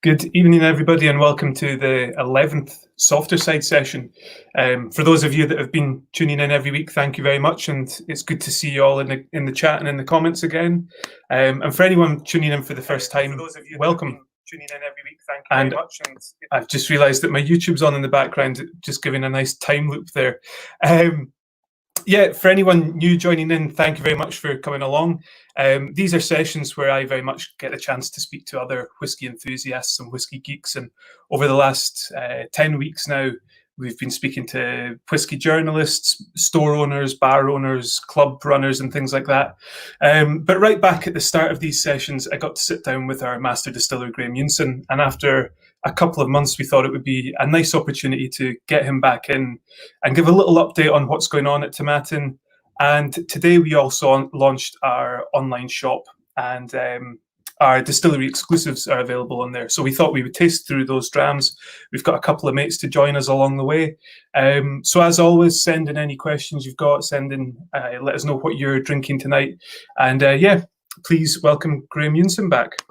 Good evening, everybody, and welcome to the 11th Softer Side session. For those of you that have been tuning in every week, thank you very much, and it's good to see you all in the chat and in the comments again. And for anyone tuning in for the first time, welcome. Tuning in every week, thank you very much. And I've just realised that my YouTube's on in the background, just giving a nice time loop there. Yeah, for anyone new joining in, thank you very much for coming along. These are sessions where I very much get a chance to speak to other whisky enthusiasts and whisky geeks. And over the last 10 weeks now, we've been speaking to whisky journalists, store owners, bar owners, club runners, and things like that. But right back at the start of these sessions, I got to sit down with our Master Distiller, Eunson, and after a couple of months, we thought it would be a nice opportunity to get him back in and give a little update on what's going on at Tomatin. And today we also launched our online shop, and our distillery exclusives are available on there. So we thought we would taste through those drams. We've got a couple of mates to join us along the way. So as always, send in any questions you've got, let us know what you're drinking tonight. And yeah, please welcome Graham Eunson back.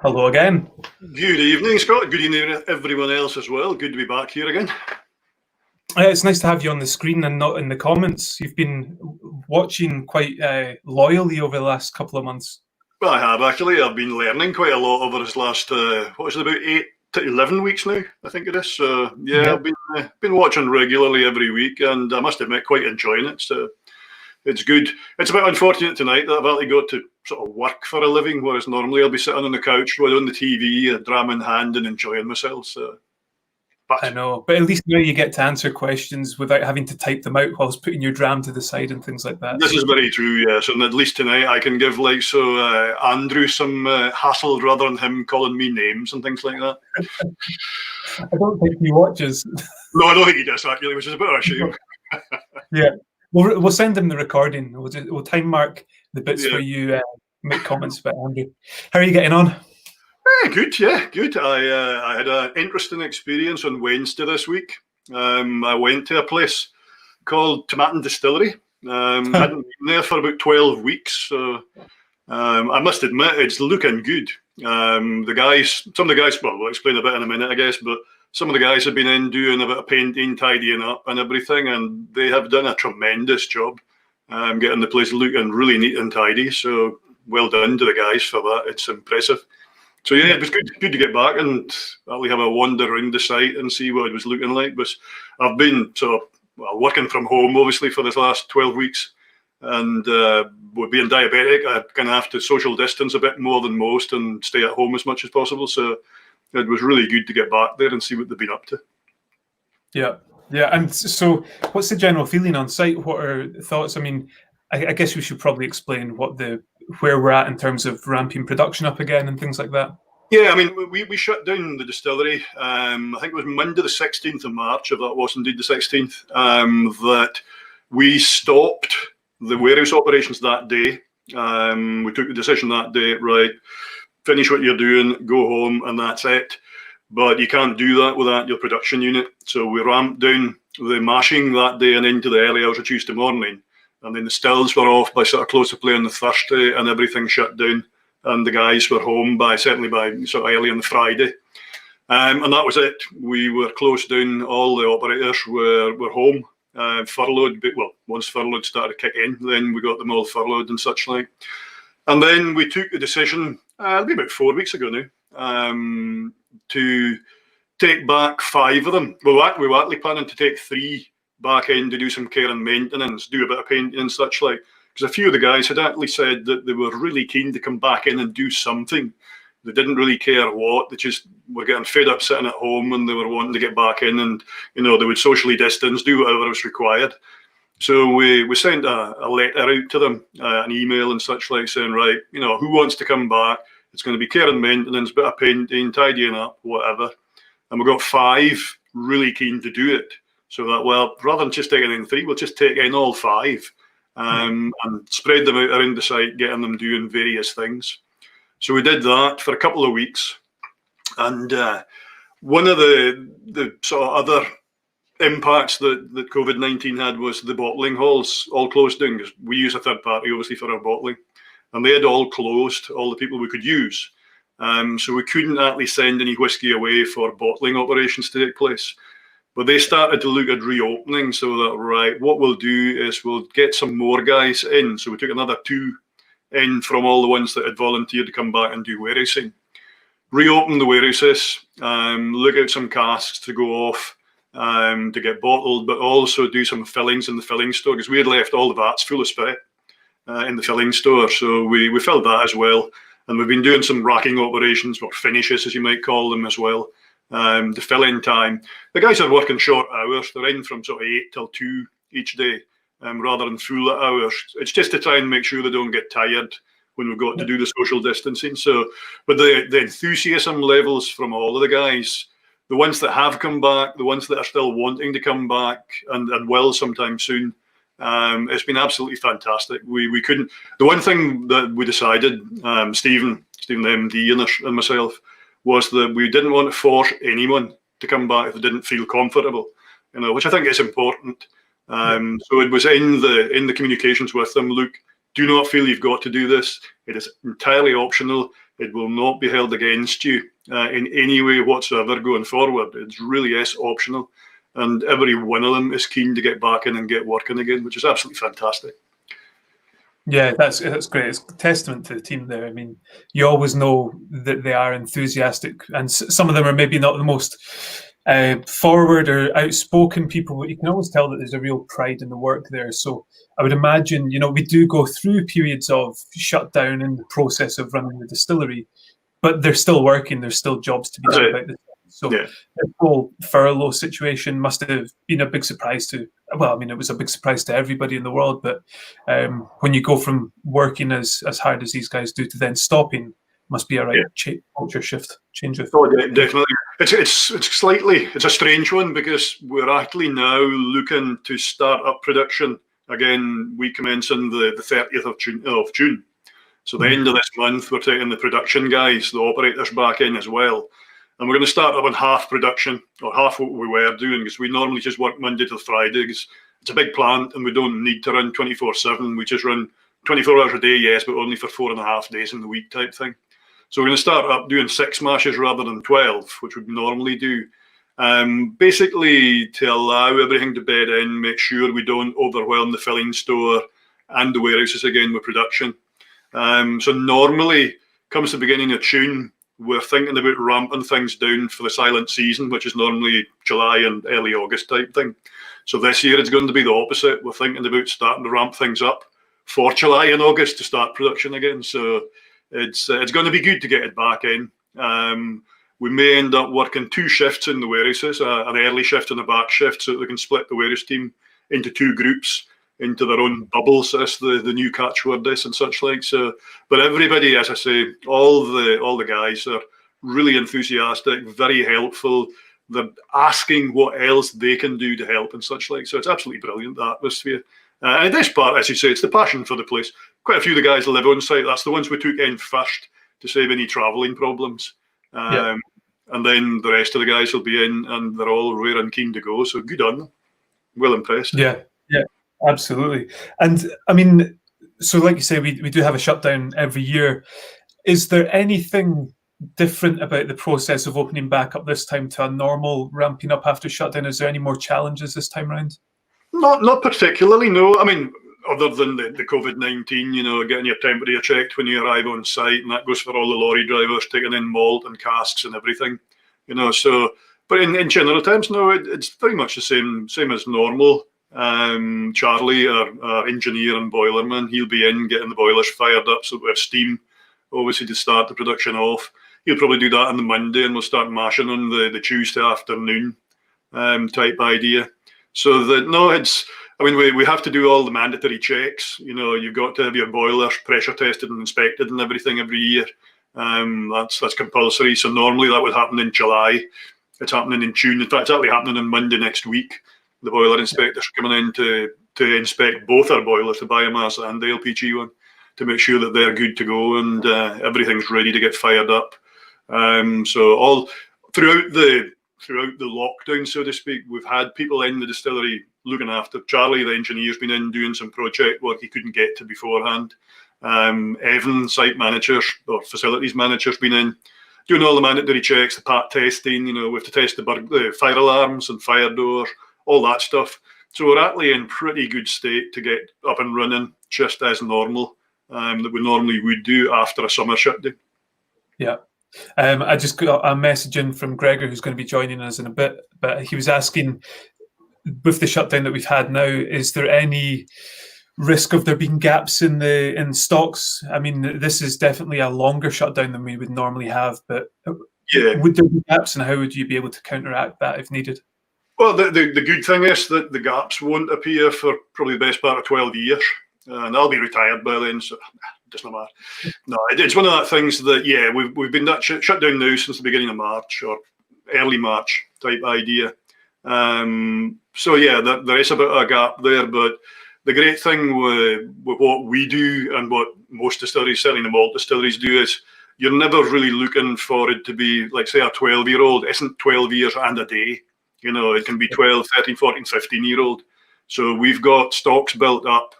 Hello again. Good evening, Scott. Good evening, everyone else as well. Good to be back here again. It's nice to have you on the screen and not in the comments. You've been watching quite loyally over the last couple of months. Well, I have actually. I've been learning quite a lot over this last, what is it, about 8 to 11 weeks now, I think it is. So yeah, I've been watching regularly every week, and I must admit, quite enjoying it. So it's good. It's a bit unfortunate tonight that I've actually got to sort of work for a living, whereas normally I'll be sitting on the couch on the TV, a dram in hand, and enjoying myself. So, I know, but at least now you get to answer questions without having to type them out whilst putting your dram to the side and things like that. This is very true, yes. And at least tonight I can give Andrew some hassle rather than him calling me names and things like that. I don't think he watches. No, I don't think he does actually, which is a bit of a shame. Yeah. We'll send him the recording. We'll time mark the bits where you make comments about Andrew. How are you getting on? Good, yeah, good. I had an interesting experience on Wednesday this week. I went to a place called Tomatin Distillery. Hadn't been there for about 12 weeks, so I must admit it's looking good. Some of the guys, well, we'll explain a bit in a minute, I guess, but some of the guys have been in doing a bit of painting, tidying up and everything, and they have done a tremendous job getting the place looking really neat and tidy. So well done to the guys for that. It's impressive. So yeah, it was good to get back and actually have a wander around the site and see what it was looking like. But I've been working from home, obviously, for this last 12 weeks. And with being diabetic, I kind of have to social distance a bit more than most and stay at home as much as possible. So it was really good to get back there and see what they've been up to. Yeah. And so what's the general feeling on site? What are thoughts? I mean, I guess we should probably explain where we're at in terms of ramping production up again and things like that. Yeah, I mean, we shut down the distillery. I think it was Monday the 16th of March, if that was indeed the 16th, that we stopped the warehouse operations that day. We took the decision that day, right, finish what you're doing, go home, and that's it. But you can't do that without your production unit. So we ramped down the mashing that day and into the early hours of Tuesday morning. And then the stills were off by sort of close to play on the Thursday, and everything shut down. And the guys were home certainly by sort of early on the Friday. And that was it. We were closed down. All the operators were home, furloughed. But, well, once furloughed started to kick in, then we got them all furloughed and such like. And then we took the decision, it'll be about 4 weeks ago now, to take back 5 of them. We were actually planning to take 3 back in to do some care and maintenance, do a bit of painting and such like. Because a few of the guys had actually said that they were really keen to come back in and do something. They didn't really care what. They just were getting fed up sitting at home, and they were wanting to get back in, and they would socially distance, do whatever was required. So we sent a letter out to them, an email and such like, saying, right, who wants to come back? It's going to be care and maintenance, bit of painting, tidying up, whatever. And we got 5 really keen to do it. So that, well, rather than just taking in 3, we'll just take in all 5 and spread them out around the site, getting them doing various things. So we did that for a couple of weeks. And one of the sort of other impacts that COVID-19 had was the bottling halls all closed down, because we use a third party, obviously, for our bottling. And they had all closed, all the people we could use. So we couldn't actually send any whiskey away for bottling operations to take place. But they started to look at reopening, so that, right, what we'll do is we'll get some more guys in. So we took another 2 in from all the ones that had volunteered to come back and do warehousing. Reopen the warehouses, look out some casks to go off to get bottled, but also do some fillings in the filling store, because we had left all the vats full of spirit in the filling store. So we filled that as well. And we've been doing some racking operations, or finishes as you might call them, as well. The fill-in time. The guys are working short hours. They're in from sort of 8 till 2 each day, rather than full hours. It's just to try and make sure they don't get tired when we've got to do the social distancing. So, but the enthusiasm levels from all of the guys, the ones that have come back, the ones that are still wanting to come back and will sometime soon, it's been absolutely fantastic. We couldn't. The one thing that we decided, Stephen the MD and myself, was that we didn't want to force anyone to come back if they didn't feel comfortable, which I think is important. So it was in the communications with them, look, do not feel you've got to do this. It is entirely optional. It will not be held against you in any way whatsoever going forward. It really is optional. And every one of them is keen to get back in and get working again, which is absolutely fantastic. Yeah, that's great. It's a testament to the team there. I mean, you always know that they are enthusiastic, and some of them are maybe not the most forward or outspoken people, but you can always tell that there's a real pride in the work there. So I would imagine, we do go through periods of shutdown in the process of running the distillery, but they're still working. There's still jobs to be done about this. So the whole furlough situation must have been a big surprise to, it was a big surprise to everybody in the world. But when you go from working as hard as these guys do to then stopping, must be a right culture shift, change of. Oh, definitely. It's a strange one, because we're actually now looking to start up production again. We commence on the 30th of June. So the end of this month, we're taking the production guys, the operators, back in as well. And we're going to start up on half production, or half what we were doing, because we normally just work Monday till Friday, because it's a big plant and we don't need to run 24/7. We just run 24 hours a day, yes, but only for 4.5 days in the week type thing. So we're going to start up doing 6 mashes rather than 12, which we normally do. Basically to allow everything to bed in, make sure we don't overwhelm the filling store and the warehouses again with production. So normally, comes the beginning of June, we're thinking about ramping things down for the silent season, which is normally July and early August type thing. So this year it's going to be the opposite. We're thinking about starting to ramp things up for July and August to start production again. So it's going to be good to get it back in. We may end up working 2 shifts in the warehouses, an early shift and a back shift, so that we can split the warehouse team into 2 groups, into their own bubbles, as the new catchword is and such like. So, but everybody, as I say, all the guys are really enthusiastic, very helpful. They're asking what else they can do to help and such like. So it's absolutely brilliant, the atmosphere. And this part, as you say, it's the passion for the place. Quite a few of the guys live on site. That's the ones we took in first to save any travelling problems. And then the rest of the guys will be in, and they're all rare and keen to go. So good on them. Well impressed. Yeah. Absolutely. And I mean, so like you say, we do have a shutdown every year. Is there anything different about the process of opening back up this time to a normal ramping up after shutdown? Is there any more challenges this time around? Not particularly, no. I mean, other than the COVID-19, getting your temperature checked when you arrive on site, and that goes for all the lorry drivers taking in malt and casks and everything, So, but in general terms, no, it's very much the same as normal. Charlie, our engineer and boilerman, he'll be in getting the boilers fired up so we have steam, obviously, to start the production off. He'll probably do that on the Monday, and we'll start mashing on the Tuesday afternoon type idea. So that, no, we have to do all the mandatory checks. You've got to have your boilers pressure tested and inspected and everything every year. That's compulsory. So normally that would happen in July. It's happening in June. In fact, it's actually happening on Monday next week. the boiler inspectors coming in to inspect both our boilers, the biomass and the LPG one, to make sure that they're good to go and everything's ready to get fired up. So all throughout the lockdown, so to speak, we've had people in the distillery looking after. Charlie, the engineer's been in doing some project work he couldn't get to beforehand. Evan, site manager or facilities manager's been in doing all the mandatory checks, the part testing. We have to test the fire alarms and fire doors, all that stuff. So we're actually in pretty good state to get up and running just as normal that we normally would do after a summer shutdown. Yeah. I just got a message in from Gregor, who's going to be joining us in a bit, but he was asking, with the shutdown that we've had now, is there any risk of there being gaps in stocks? I mean, this is definitely a longer shutdown than we would normally have, but would there be gaps, and how would you be able to counteract that if needed? Well, the good thing is that the gaps won't appear for probably the best part of 12 years, and I'll be retired by then, so it doesn't matter. No, it's one of that things that, yeah, we've been shut down now since the beginning of March, or early March type idea. So yeah, there is a bit of a gap there, but the great thing with what we do and what most distilleries, certainly the malt distilleries, do is you're never really looking for it to be, like, say, a 12-year-old isn't 12 years and a day. It can be 12, 13, 14, 15-year-old. So we've got stocks built up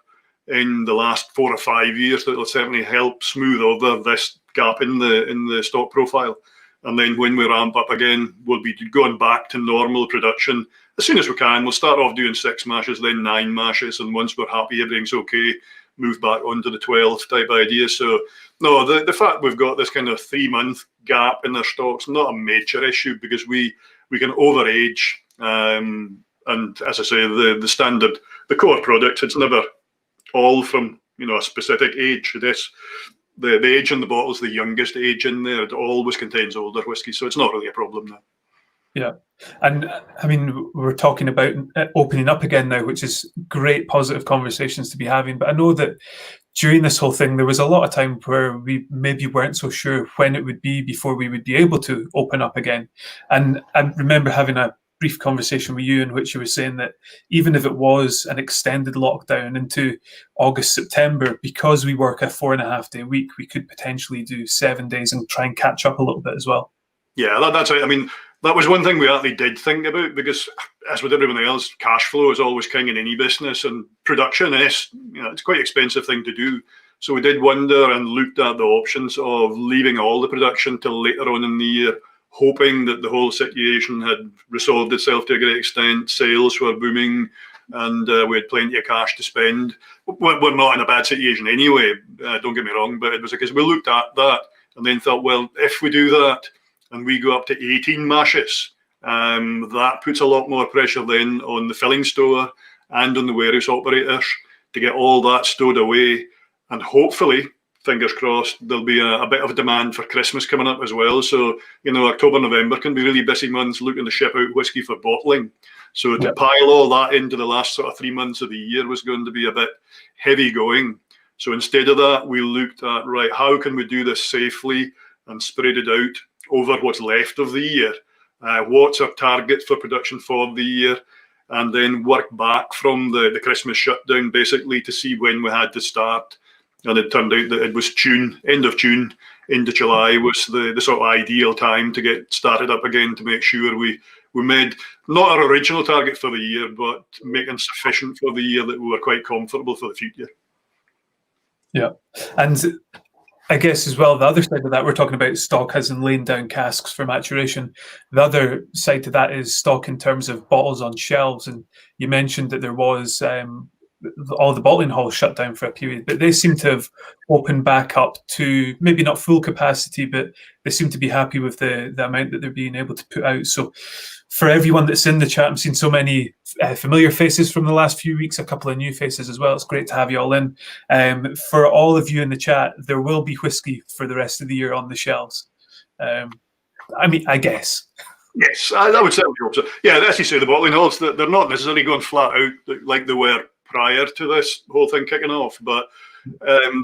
in the last 4 or 5 years that will certainly help smooth over this gap in the stock profile. And then when we ramp up again, we'll be going back to normal production as soon as we can. We'll start off doing 6 mashes, then 9 mashes, and once we're happy everything's okay, move back onto the 12 type idea. So no, the fact we've got this kind of 3-month gap in our stocks, not a major issue, because we can overage. And as I say, the standard, the core product, it's never all from a specific age. This the age in the bottle is the youngest age in there. It always contains older whiskey, so it's not really a problem now. Yeah, and I mean, we're talking about opening up again now, which is great, positive conversations to be having. But I know that during this whole thing, there was a lot of time where we maybe weren't so sure when it would be before we would be able to open up again. And I remember having a brief conversation with you in which you were saying that even if it was an extended lockdown into August, September, because we work a 4.5-day week, we could potentially do 7 days and try and catch up a little bit as well. Yeah, that's right. I mean, that was one thing we actually did think about, because as with everyone else, cash flow is always king in any business, and production is, it's quite an expensive thing to do. So we did wonder and looked at the options of leaving all the production till later on in the year, hoping that the whole situation had resolved itself to a great extent. Sales were booming, and we had plenty of cash to spend. We're not in a bad situation anyway, don't get me wrong, but it was because we looked at that and then thought, well, if we do that and we go up to 18 mashes, that puts a lot more pressure then on the filling store and on the warehouse operators to get all that stowed away. And hopefully, fingers crossed, there'll be a bit of a demand for Christmas coming up as well. So, October, November can be really busy months looking to ship out whiskey for bottling. So to pile all that into the last sort of 3 months of the year was going to be a bit heavy going. So instead of that, we looked at, right, how can we do this safely and spread it out over what's left of the year? What's our target for production for the year? And then work back from the Christmas shutdown, basically, to see when we had to start. And it turned out that it was June, end of June, into July was the sort of ideal time to get started up again, to make sure we made not our original target for the year, but making sufficient for the year that we were quite comfortable for the future. Yeah. And I guess as well, the other side of that, we're talking about stock as in laying down casks for maturation. The other side to that is stock in terms of bottles on shelves. And you mentioned that there was all the bottling halls shut down for a period, but they seem to have opened back up to maybe not full capacity, but they seem to be happy with the amount that they're being able to put out. So for everyone that's in the chat, I'm seeing so many familiar faces from the last few weeks, a couple of new faces as well. It's great to have you all in. For all of you in the chat, there will be whiskey for the rest of the year on the shelves. I mean, I guess. Yes, I would certainly hope so. Yeah, as you say, the bottling halls, they're not necessarily going flat out like they were prior to this whole thing kicking off, but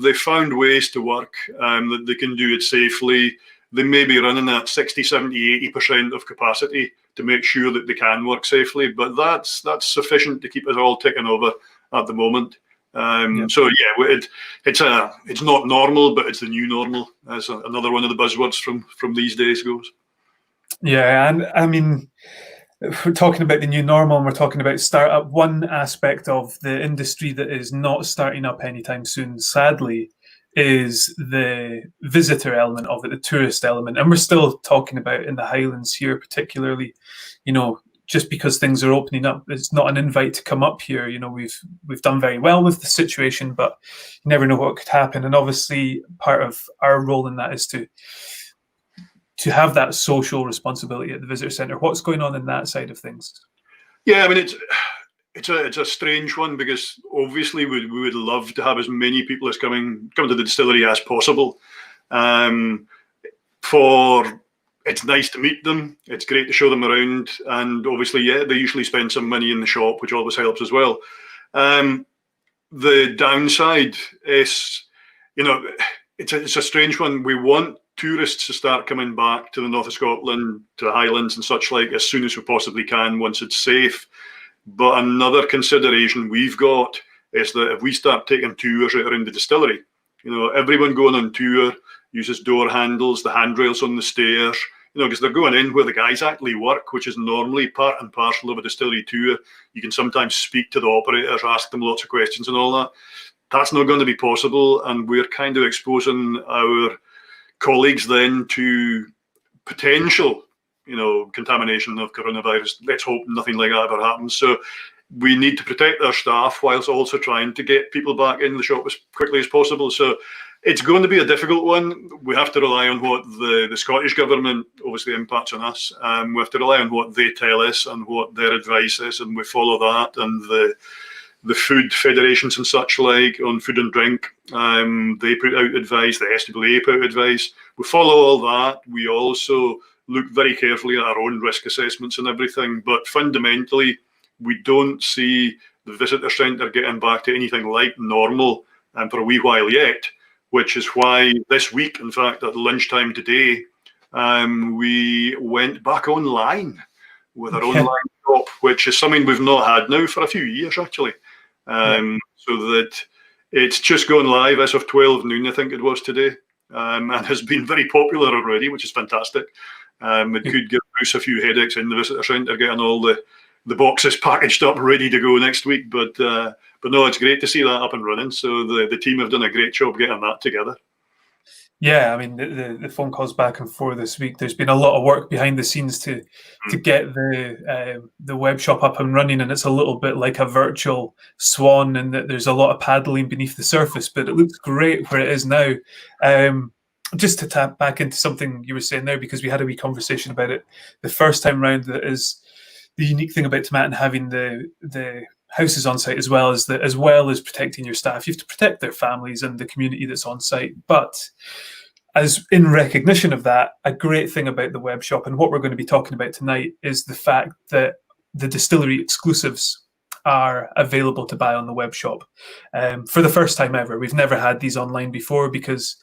they found ways to work, that they can do it safely. they may be running at 60, 70, 80% of capacity to make sure that they can work safely. But that's sufficient to keep us all ticking over at the moment. So yeah, it's not normal, but it's the new normal, as another one of the buzzwords from these days goes. Yeah, and I mean, if we're talking about the new normal and we're talking about startup, one aspect of the industry that is not starting up anytime soon, sadly, is the visitor element of it, the tourist element. And we're still talking about in the Highlands here, particularly, just because things are opening up, it's not an invite to come up here. We've done very well with the situation, but you never know what could happen. And obviously, part of our role in that is to have that social responsibility at the visitor centre. What's going on in that side of things? Yeah, I mean, it's a strange one, because obviously we would love to have as many people as come to the distillery as possible. It's nice to meet them. It's great to show them around, and obviously, yeah, they usually spend some money in the shop, which always helps as well. The downside is, it's a strange one. We want tourists to start coming back to the north of Scotland, to the Highlands and such like, as soon as we possibly can, once it's safe. But another consideration we've got is that if we start taking tours right around the distillery, everyone going on tour uses door handles, the handrails on the stairs, because they're going in where the guys actually work, which is normally part and parcel of a distillery tour. You can sometimes speak to the operators, ask them lots of questions and all that. That's not going to be possible, and we're kind of exposing our colleagues then to potential, contamination of coronavirus. Let's hope nothing like that ever happens. So we need to protect our staff whilst also trying to get people back in the shop as quickly as possible. So it's going to be a difficult one. We have to rely on what the Scottish government obviously impacts on us. We have to rely on what they tell us and what their advice is, and we follow that. And the food federations and such like on food and drink, they put out advice, the SWA put out advice. We follow all that. We also look very carefully at our own risk assessments and everything. But fundamentally, we don't see the visitor centre getting back to anything like normal for a wee while yet, which is why this week, in fact, at lunchtime today, we went back online with our online shop, which is something we've not had now for a few years, actually. So that it's just gone live as of 12 noon, I think it was today, and has been very popular already, which is fantastic. It could give Bruce a few headaches in the visitor centre getting all the boxes packaged up, ready to go next week. But no, it's great to see that up and running. So the team have done a great job getting that together. Yeah, I mean, the phone calls back and forth this week, there's been a lot of work behind the scenes to get the web shop up and running, and it's a little bit like a virtual swan in that there's a lot of paddling beneath the surface, but it looks great where it is now. Just to tap back into something you were saying there, because we had a wee conversation about it the first time round, that is the unique thing about Tomatin having the houses on site, as well as protecting your staff. You have to protect their families and the community that's on site. But as in recognition of that, a great thing about the web shop and what we're going to be talking about tonight is the fact that the distillery exclusives are available to buy on the web shop for the first time ever. We've never had these online before, because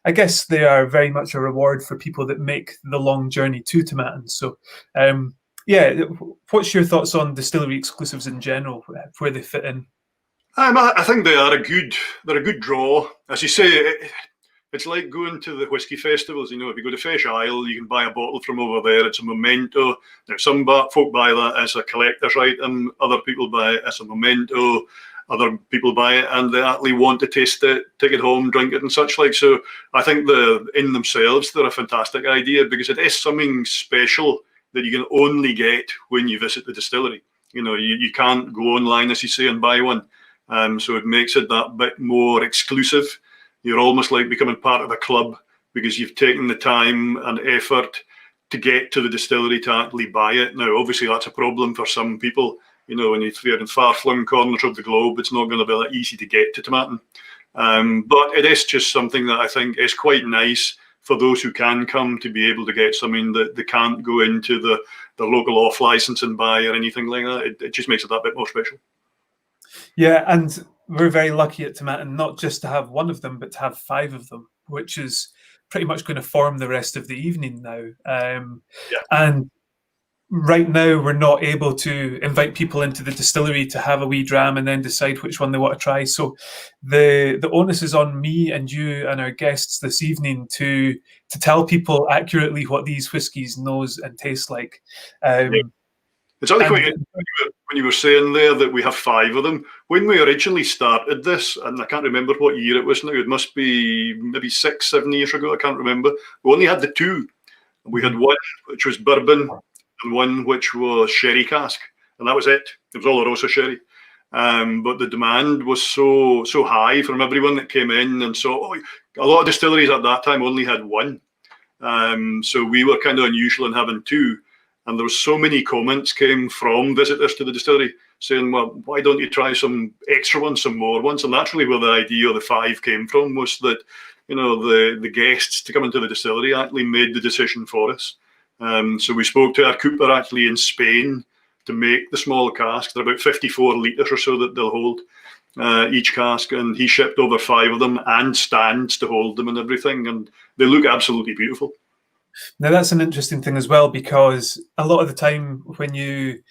I guess they are very much a reward for people that make the long journey to Tomatin. So yeah, what's your thoughts on distillery exclusives in general, where they fit in? I think they're a good draw. As you say, it's like going to the whiskey festivals. If you go to Fish Isle, you can buy a bottle from over there. It's a memento. Now, some folk buy that as a collector's item. Other people buy it as a memento. Other people buy it and they actually want to taste it, take it home, drink it and such like. So I think in themselves, they're a fantastic idea, because it is something special that you can only get when you visit the distillery. You can't go online, as you say, and buy one. So it makes it that bit more exclusive. You're almost like becoming part of a club, because you've taken the time and effort to get to the distillery to actually buy it. Now, obviously, that's a problem for some people. When you're in far-flung corners of the globe, it's not going to be that easy to get to Tomatin. But it is just something that I think is quite nice for those who can come, to be able to get something that they can't go into the local off license and buy or anything like that. It just makes it that bit more special. Yeah, and we're very lucky at Tomatin not just to have one of them, but to have 5 of them, which is pretty much going to form the rest of the evening now. Yeah. And right now, we're not able to invite people into the distillery to have a wee dram and then decide which one they want to try. So the onus is on me and you and our guests this evening to tell people accurately what these whiskies nose and taste like. Yeah. It's only quite when you were saying there that we have 5 of them. When we originally started this, and I can't remember what year it was now, it must be maybe 6, 7 years ago, I can't remember. We only had the 2. We had one which was bourbon and one which was sherry cask, and that was it. It was Oloroso sherry. But the demand was so high from everyone that came in, and so a lot of distilleries at that time only had one. So we were kind of unusual in having 2. And there was so many comments came from visitors to the distillery saying, well, why don't you try some extra ones, some more ones? And that's really where the idea of the 5 came from, was that, the guests to come into the distillery actually made the decision for us. So we spoke to our cooper actually in Spain to make the small casks. They're about 54 litres or so that they'll hold each cask. And he shipped over 5 of them and stands to hold them and everything. And they look absolutely beautiful. Now, that's an interesting thing as well, because a lot of the time when you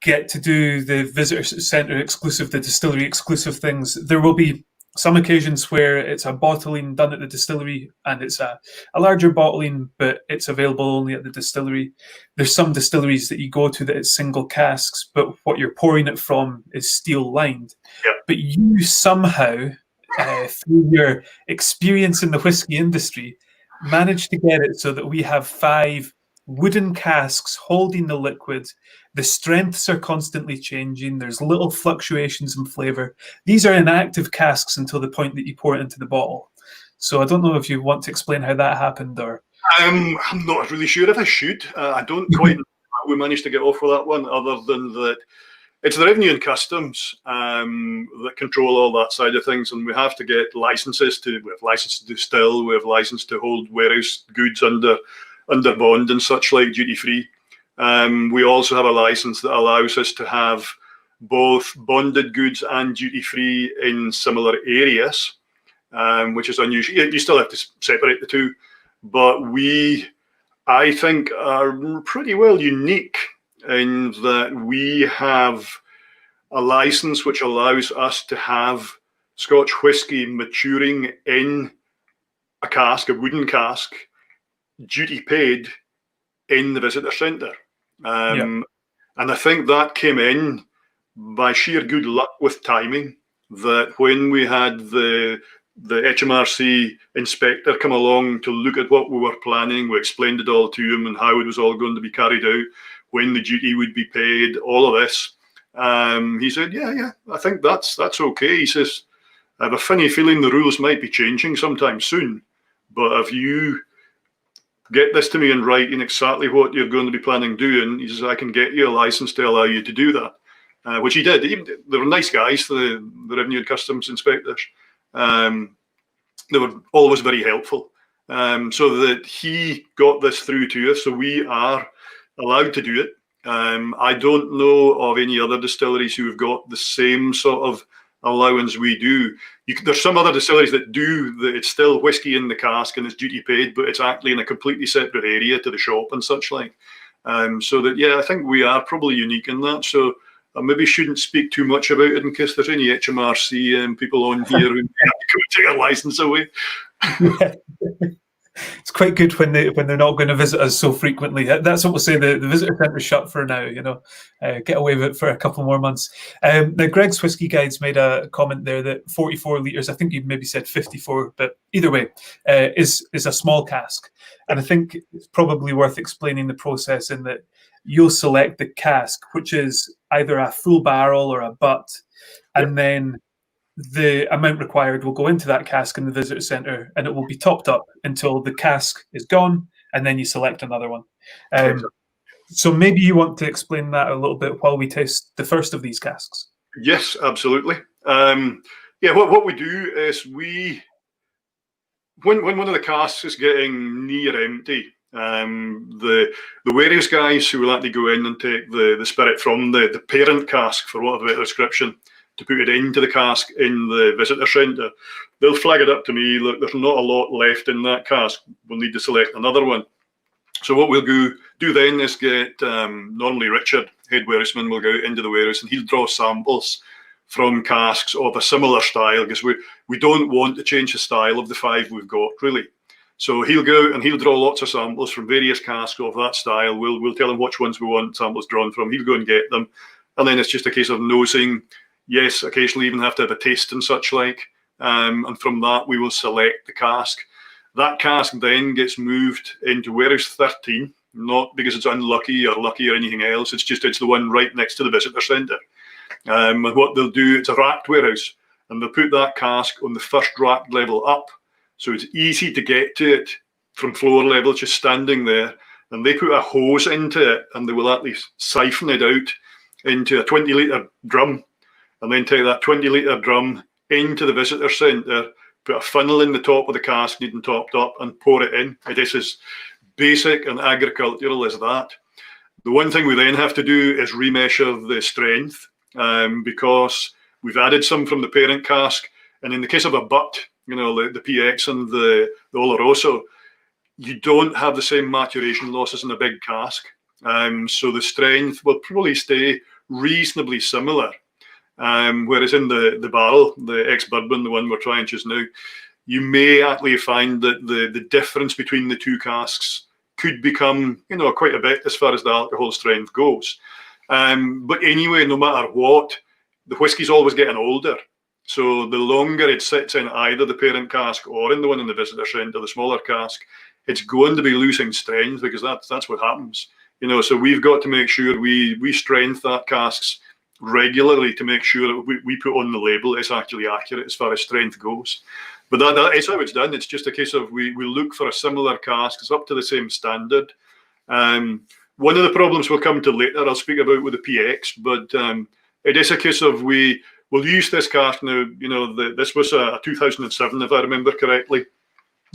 get to do the visitor centre exclusive, the distillery exclusive things, there will be some occasions where it's a bottling done at the distillery and it's a larger bottling, but it's available only at the distillery. There's some distilleries that you go to that it's single casks, but what you're pouring it from is steel lined. Yeah. But you somehow, through your experience in the whiskey industry, managed to get it so that we have 5 wooden casks holding the liquid. The strengths are constantly changing. There's little fluctuations in flavour. These are inactive casks until the point that you pour it into the bottle. So I don't know if you want to explain how that happened, or... I'm not really sure if I should. I don't quite know how we managed to get off with that one, other than that it's the Revenue and Customs that control all that side of things, and we have to get licenses we have license to distill, we have license to hold warehouse goods under bond and such like, duty free. We also have a license that allows us to have both bonded goods and duty free in similar areas, which is unusual. You still have to separate the 2, but I think, are pretty well unique in that we have a license which allows us to have Scotch whisky maturing in a cask, a wooden cask, duty paid in the visitor centre. And I think that came in by sheer good luck with timing, that when we had the HMRC inspector come along to look at what we were planning, we explained it all to him and how it was all going to be carried out, when the duty would be paid, all of this. He said, yeah, I think that's okay. He says, I have a funny feeling the rules might be changing sometime soon, but if you get this to me in writing exactly what you're going to be planning doing, he says, I can get you a license to allow you to do that, which he did. They were nice guys, the Revenue and Customs inspectors. They were always very helpful, so that he got this through to us, so we are allowed to do it. I don't know of any other distilleries who have got the same sort of allowance we do. There's some other distilleries that do it's still whiskey in the cask and it's duty paid, but it's actually in a completely separate area to the shop and such like. So that, I think we are probably unique in that. So I maybe shouldn't speak too much about it in case there's any HMRC people on here who take a license away. It's quite good when they're not going to visit us so frequently. That's what we'll say. The visitor centre is shut for now. Get away with it for a couple more months. Now, Greg's Whiskey Guides made a comment there that 44 litres. I think you maybe said 54, but either way, is a small cask. And I think it's probably worth explaining the process in that you'll select the cask, which is either a full barrel or a butt, and then the amount required will go into that cask in the visitor centre, and it will be topped up until the cask is gone, and then you select another one. So maybe you want to explain that a little bit while we taste the first of these casks. Yes, absolutely. What we do is when one of the casks is getting near empty, the warehouse guys who will actually go in and take the spirit from the parent cask, for want of a better description, to put it into the cask in the visitor centre, they'll flag it up to me, look, there's not a lot left in that cask, we'll need to select another one. So what we'll do then is get, normally Richard, head warehouseman, will go out into the warehouse and he'll draw samples from casks of a similar style, because we don't want to change the style of the 5 we've got, really. So he'll go and he'll draw lots of samples from various casks of that style. We'll tell him which ones we want samples drawn from. He'll go and get them. And then it's just a case of nosing. Yes, occasionally even have to have a taste and such like. And from that, we will select the cask. That cask then gets moved into warehouse 13, not because it's unlucky or lucky or anything else. It's the one right next to the visitor centre. And what they'll do, it's a racked warehouse, and they'll put that cask on the first rack level up. So it's easy to get to it from floor level, just standing there. And they put a hose into it, and they will at least siphon it out into a 20-litre drum, and then take that 20-litre drum into the visitor centre, put a funnel in the top of the cask, needing topped up, and pour it in. It is as basic and agricultural as that. The one thing we then have to do is remeasure the strength, because we've added some from the parent cask. And in the case of a butt, the PX and the Oloroso, you don't have the same maturation losses in a big cask. So the strength will probably stay reasonably similar. Whereas in the barrel, the ex-bourbon, the one we're trying just now, you may actually find that the difference between the two casks could become, quite a bit as far as the alcohol strength goes. But anyway, no matter what, the whiskey's always getting older. So the longer it sits in either the parent cask or in the one in the visitor centre, the smaller cask, it's going to be losing strength, because that's what happens. So we've got to make sure we strength that casks regularly to make sure that we put on the label it's actually accurate as far as strength goes. But that is how it's done. It's just a case of we look for a similar cask. It's up to the same standard. One of the problems we'll come to later, I'll speak about with the PX, but it is a case of we'll use this cask now. This was a 2007, if I remember correctly.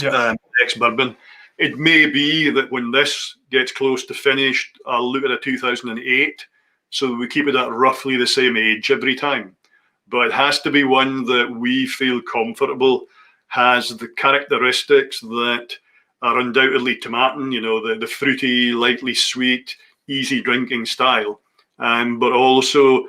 Yeah. Ex-bourbon. It may be that when this gets close to finished, I'll look at a 2008, so that we keep it at roughly the same age every time. But it has to be one that we feel comfortable has the characteristics that are undoubtedly Tomatin, the fruity, lightly sweet, easy drinking style, but also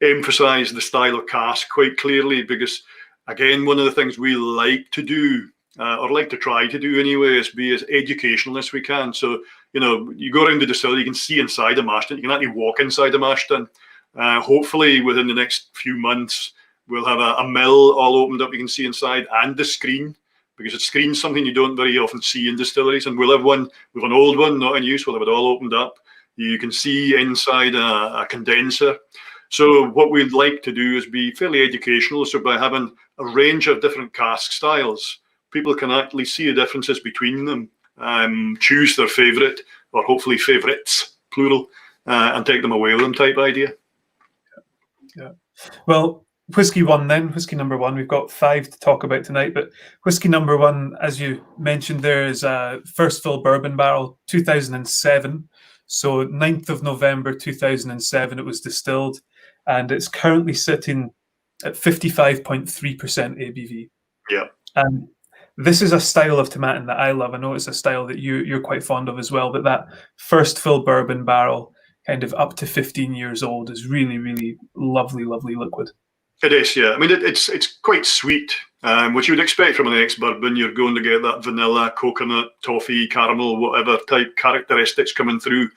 emphasize the style of cask quite clearly, because again, one of the things we like to do, or like to try to do anyway, is be as educational as we can. So, you go around the distillery, you can see inside a mash tun, you can actually walk inside a mash tun. Hopefully within the next few months, we'll have a mill all opened up, you can see inside, and the screen, because a screen's something you don't very often see in distilleries. And we'll have one, we've an old one, not in use, we'll have it all opened up. You can see inside a condenser. So what we'd like to do is be fairly educational. So by having a range of different cask styles, people can actually see the differences between them, choose their favourite, or hopefully favourites, plural, and take them away with them type idea. Yeah. Well, whiskey number one, we've got 5 to talk about tonight, but whiskey number one, as you mentioned, there is a first fill bourbon barrel, 2007. So 9th of November 2007 it was distilled, and it's currently sitting at 55.3% ABV. Yeah. And this is a style of Tomatin that I love. I know it's a style that you're quite fond of as well, but that first fill bourbon barrel, kind of up to 15 years old, is really, really lovely, lovely liquid. It is, yeah. I mean, it's quite sweet, which you would expect from an ex-bourbon. You're going to get that vanilla, coconut, toffee, caramel, whatever type characteristics coming through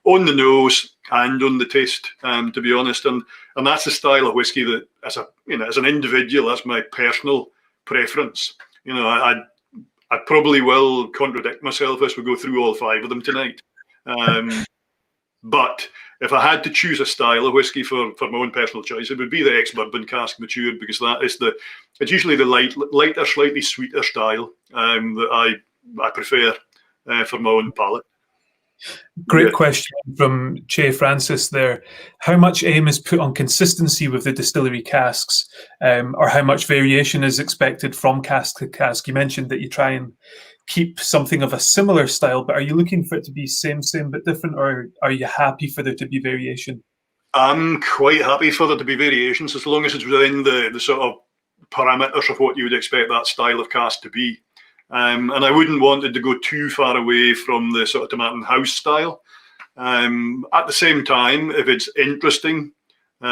on the nose and on the taste, to be honest. And that's the style of whiskey that, as an individual, that's my personal preference. I probably will contradict myself as we go through all 5 of them tonight. But if I had to choose a style of whiskey for my own personal choice, it would be the ex-bourbon cask matured, because it's usually the lighter, slightly sweeter style that I prefer for my own palate. Great question from Che Francis there. How much aim is put on consistency with the distillery casks, or how much variation is expected from cask to cask? You mentioned that you try and keep something of a similar style, but are you looking for it to be same but different, or are you happy for there to be variation? I'm quite happy for there to be variations as long as it's within the sort of parameters of what you would expect that style of cask to be. And I wouldn't want it to go too far away from the sort of Tomatin house style. At the same time, if it's interesting,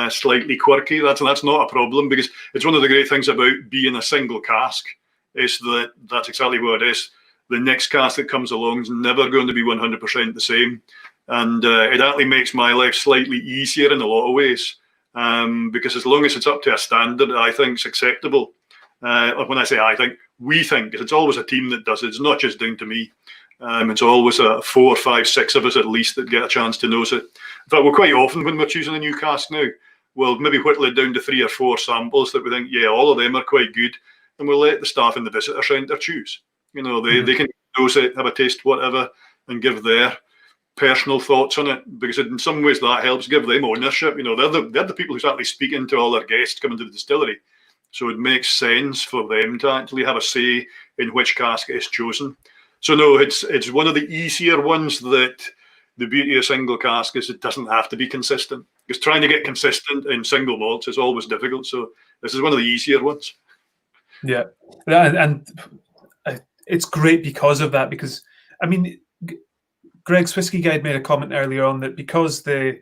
slightly quirky, that's not a problem, because it's one of the great things about being a single cask is that that's exactly what it is. The next cask that comes along is never going to be 100% the same. And it actually makes my life slightly easier in a lot of ways, because as long as it's up to a standard I think it's acceptable. When I say I think, we think, because it's always a team that does it. It's not just down to me. It's always 4, 5, 6 of us at least that get a chance to nose it. In fact, we're quite often, when we're choosing a new cask now, we'll maybe whittle it down to 3 or 4 samples that we think, yeah, all of them are quite good, and we'll let the staff in the visitor centre choose. You know, they can nose it, have a taste, whatever, and give their personal thoughts on it, because in some ways that helps give them ownership. You know, they're the people who's actually speaking to all their guests coming to the distillery. So it makes sense for them to actually have a say in which cask is chosen. So no, it's one of the easier ones. That the beauty of single cask is it doesn't have to be consistent, because trying to get consistent in single malts is always difficult. So this is one of the easier ones. Yeah, and it's great because of that. Because I mean, Greg's Whiskey Guide made a comment earlier on that because the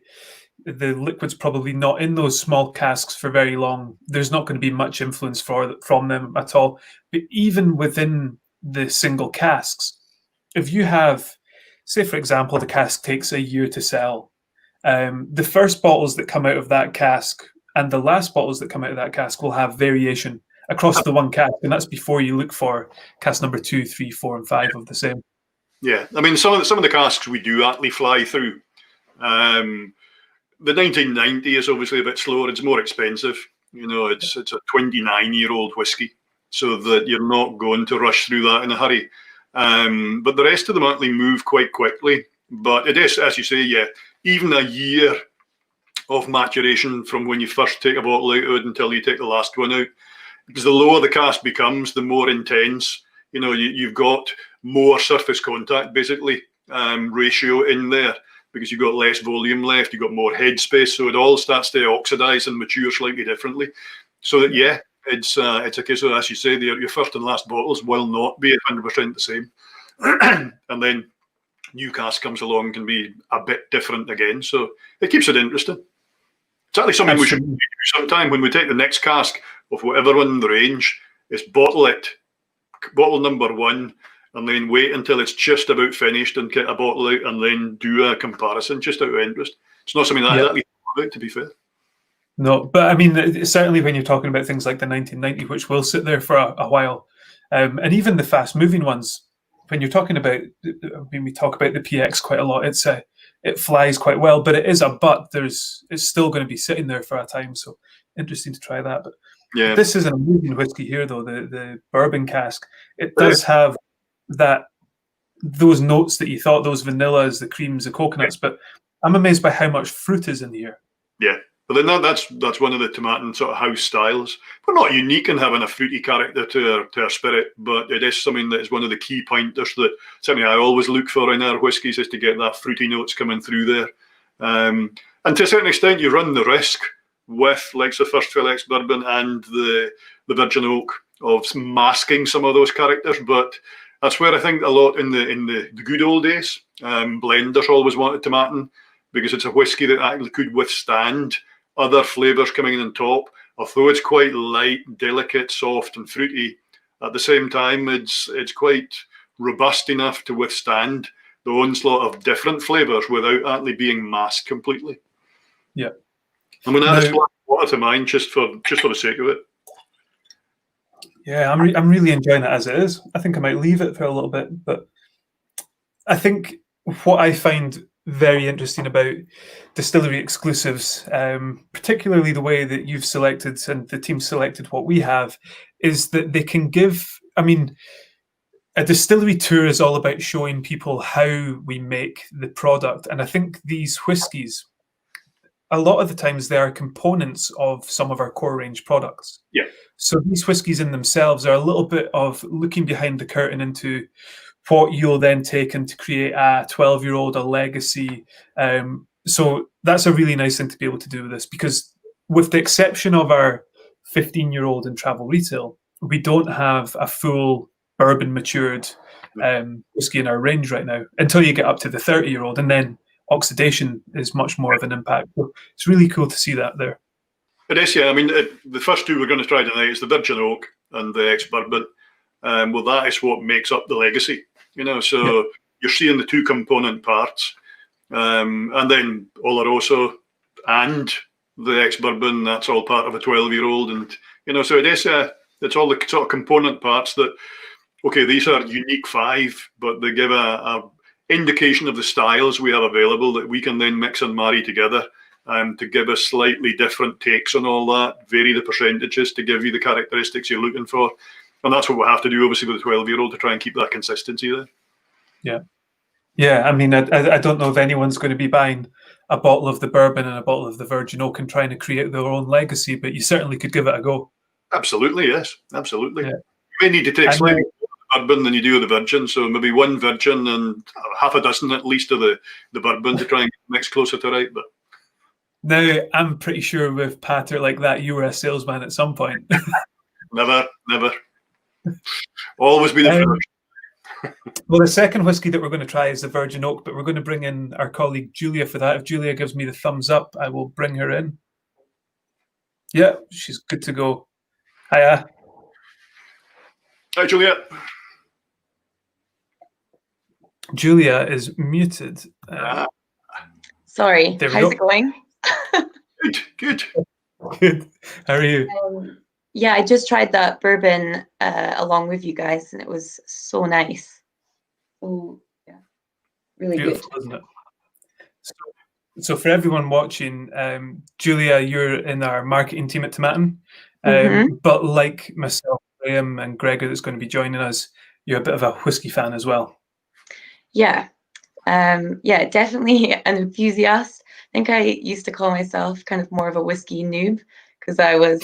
liquid's probably not in those small casks for very long, there's not going to be much influence from them at all. But even within the single casks, if you have, say for example, the cask takes a year to sell, the first bottles that come out of that cask and the last bottles that come out of that cask will have variation across the one cask, and that's before you look for cask number 2, 3, 4, and 5 of the same. Yeah, I mean, some of the casks we do actually fly through. The 1990 is obviously a bit slower. It's more expensive. You know, it's a 29-year-old whiskey, so that you're not going to rush through that in a hurry. But the rest of them actually move quite quickly. But it is, as you say, yeah, even a year of maturation from when you first take a bottle out of it until you take the last one out. Because the lower the cask becomes, the more intense. You know, you've got more surface contact, basically, ratio in there, because you've got less volume left, you've got more headspace, so it all starts to oxidize and mature slightly differently. So that, yeah, it's a case of, as you say, your first and last bottles will not be 100% the same. And then new cask comes along and can be a bit different again. So it keeps it interesting. It's actually something we should do sometime when we take the next cask of whatever one in the range, is bottle number 1, and then wait until it's just about finished and get a bottle out and then do a comparison just out of interest. It's not something that I actually thought about, to be fair. No, but I mean, certainly when you're talking about things like the 1990, which will sit there for a while, and even the fast-moving ones, when you're talking about, when we talk about the PX quite a lot, it flies quite well, but it is a but. It's still going to be sitting there for a time, so interesting to try that. But yeah, this is an amazing whiskey here, though, the bourbon cask. It does have those notes that you thought, those vanillas, the creams, the coconuts, but I'm amazed by how much fruit is in here. Yeah. But then that's one of the Tomatin sort of house styles. We're not unique in having a fruity character to our spirit, but it is something that is one of the key pointers that certainly I always look for in our whiskies, is to get that fruity notes coming through there. And to a certain extent, you run the risk with like the First Fill X bourbon and the Virgin Oak of masking some of those characters. But that's where I think a lot in the good old days, blenders always wanted Tomatin, because it's a whiskey that actually could withstand other flavours coming in on top. Although it's quite light, delicate, soft and fruity, at the same time it's quite robust enough to withstand the onslaught of different flavours without actually being masked completely. Yeah. I'm going to add a splash of water to mine just for the sake of it. Yeah, I'm really enjoying it as it is. I think I might leave it for a little bit, but I think what I find very interesting about distillery exclusives, particularly the way that you've selected and the team selected what we have, is that they can give, I mean, a distillery tour is all about showing people how we make the product. And I think these whiskies, a lot of the times they are components of some of our core range products. Yeah. So these whiskies in themselves are a little bit of looking behind the curtain into what you'll then take and to create a 12-year-old, a legacy, So that's a really nice thing to be able to do with this, because with the exception of our 15-year-old in travel retail, we don't have a full bourbon matured whiskey in our range right now until you get up to the 30-year-old, and then oxidation is much more of an impact. So it's really cool to see that there. It is, yeah. I mean, the first two we're going to try tonight is the Virgin Oak and the ex-bourbon. Well, that is what makes up the legacy, so you're seeing the two component parts. And then Oloroso and the ex-bourbon, that's all part of a 12-year-old. And, so it is, it's all the sort of component parts that, okay, these are unique 5, but they give a indication of the styles we have available that we can then mix and marry together to give us slightly different takes on all that, vary the percentages to give you the characteristics you're looking for. And that's what we'll have to do, obviously, with the 12-year-old to try and keep that consistency there. Yeah. Yeah, I mean, I don't know if anyone's going to be buying a bottle of the bourbon and a bottle of the Virgin Oak and trying to create their own legacy, but you certainly could give it a go. Absolutely, yes. Absolutely. Yeah. You may need to take slightly more bourbon than you do of the Virgin, so maybe one Virgin and half a dozen at least of the bourbon to try and mix closer to right. But now, I'm pretty sure with patter like that, you were a salesman at some point. Never. Always be the first. Well, the second whiskey that we're going to try is the Virgin Oak, but we're going to bring in our colleague Julia for that. If Julia gives me the thumbs up, I will bring her in. Yeah, she's good to go. Hiya. Hi, Julia. Julia is muted. Sorry, how's it going? Good. Good. How are you? Yeah, I just tried that bourbon along with you guys, and it was so nice. Oh, yeah, really Beautiful, good. isn't it? So for everyone watching, Julia, you're in our marketing team at Tomatin, but like myself, Graham, and Gregor that's going to be joining us, you're a bit of a whiskey fan as well. Yeah, definitely an enthusiast. I think I used to call myself kind of more of a whiskey noob because I was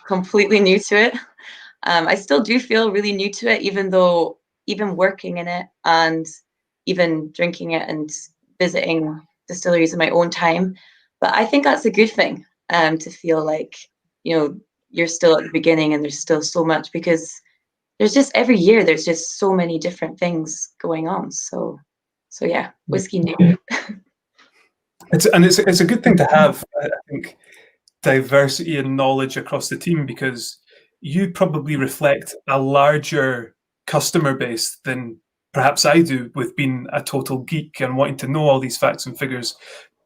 completely new to it. I still do feel really new to it, even working in it and even drinking it and visiting distilleries in my own time. But I think that's a good thing, to feel like, you're still at the beginning and there's still so much, because there's just every year there's just so many different things going on. So yeah, whiskey new. It's a good thing to have, I think, diversity and knowledge across the team, because you probably reflect a larger customer base than perhaps I do, with being a total geek and wanting to know all these facts and figures.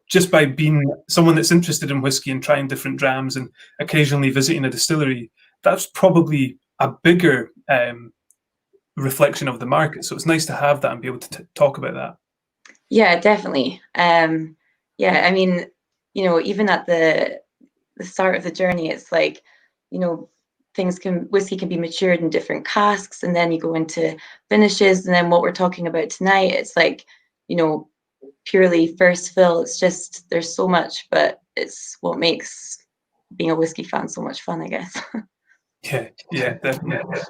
Just by being someone that's interested in whiskey and trying different drams and occasionally visiting a distillery, that's probably a bigger reflection of the market. So it's nice to have that and be able to talk about that. Yeah, definitely. I mean, even at the start of the journey, it's like, whiskey can be matured in different casks, and then you go into finishes, and then what we're talking about tonight, it's like, purely first fill. It's just, there's so much, but it's what makes being a whiskey fan so much fun, I guess. Yeah, definitely.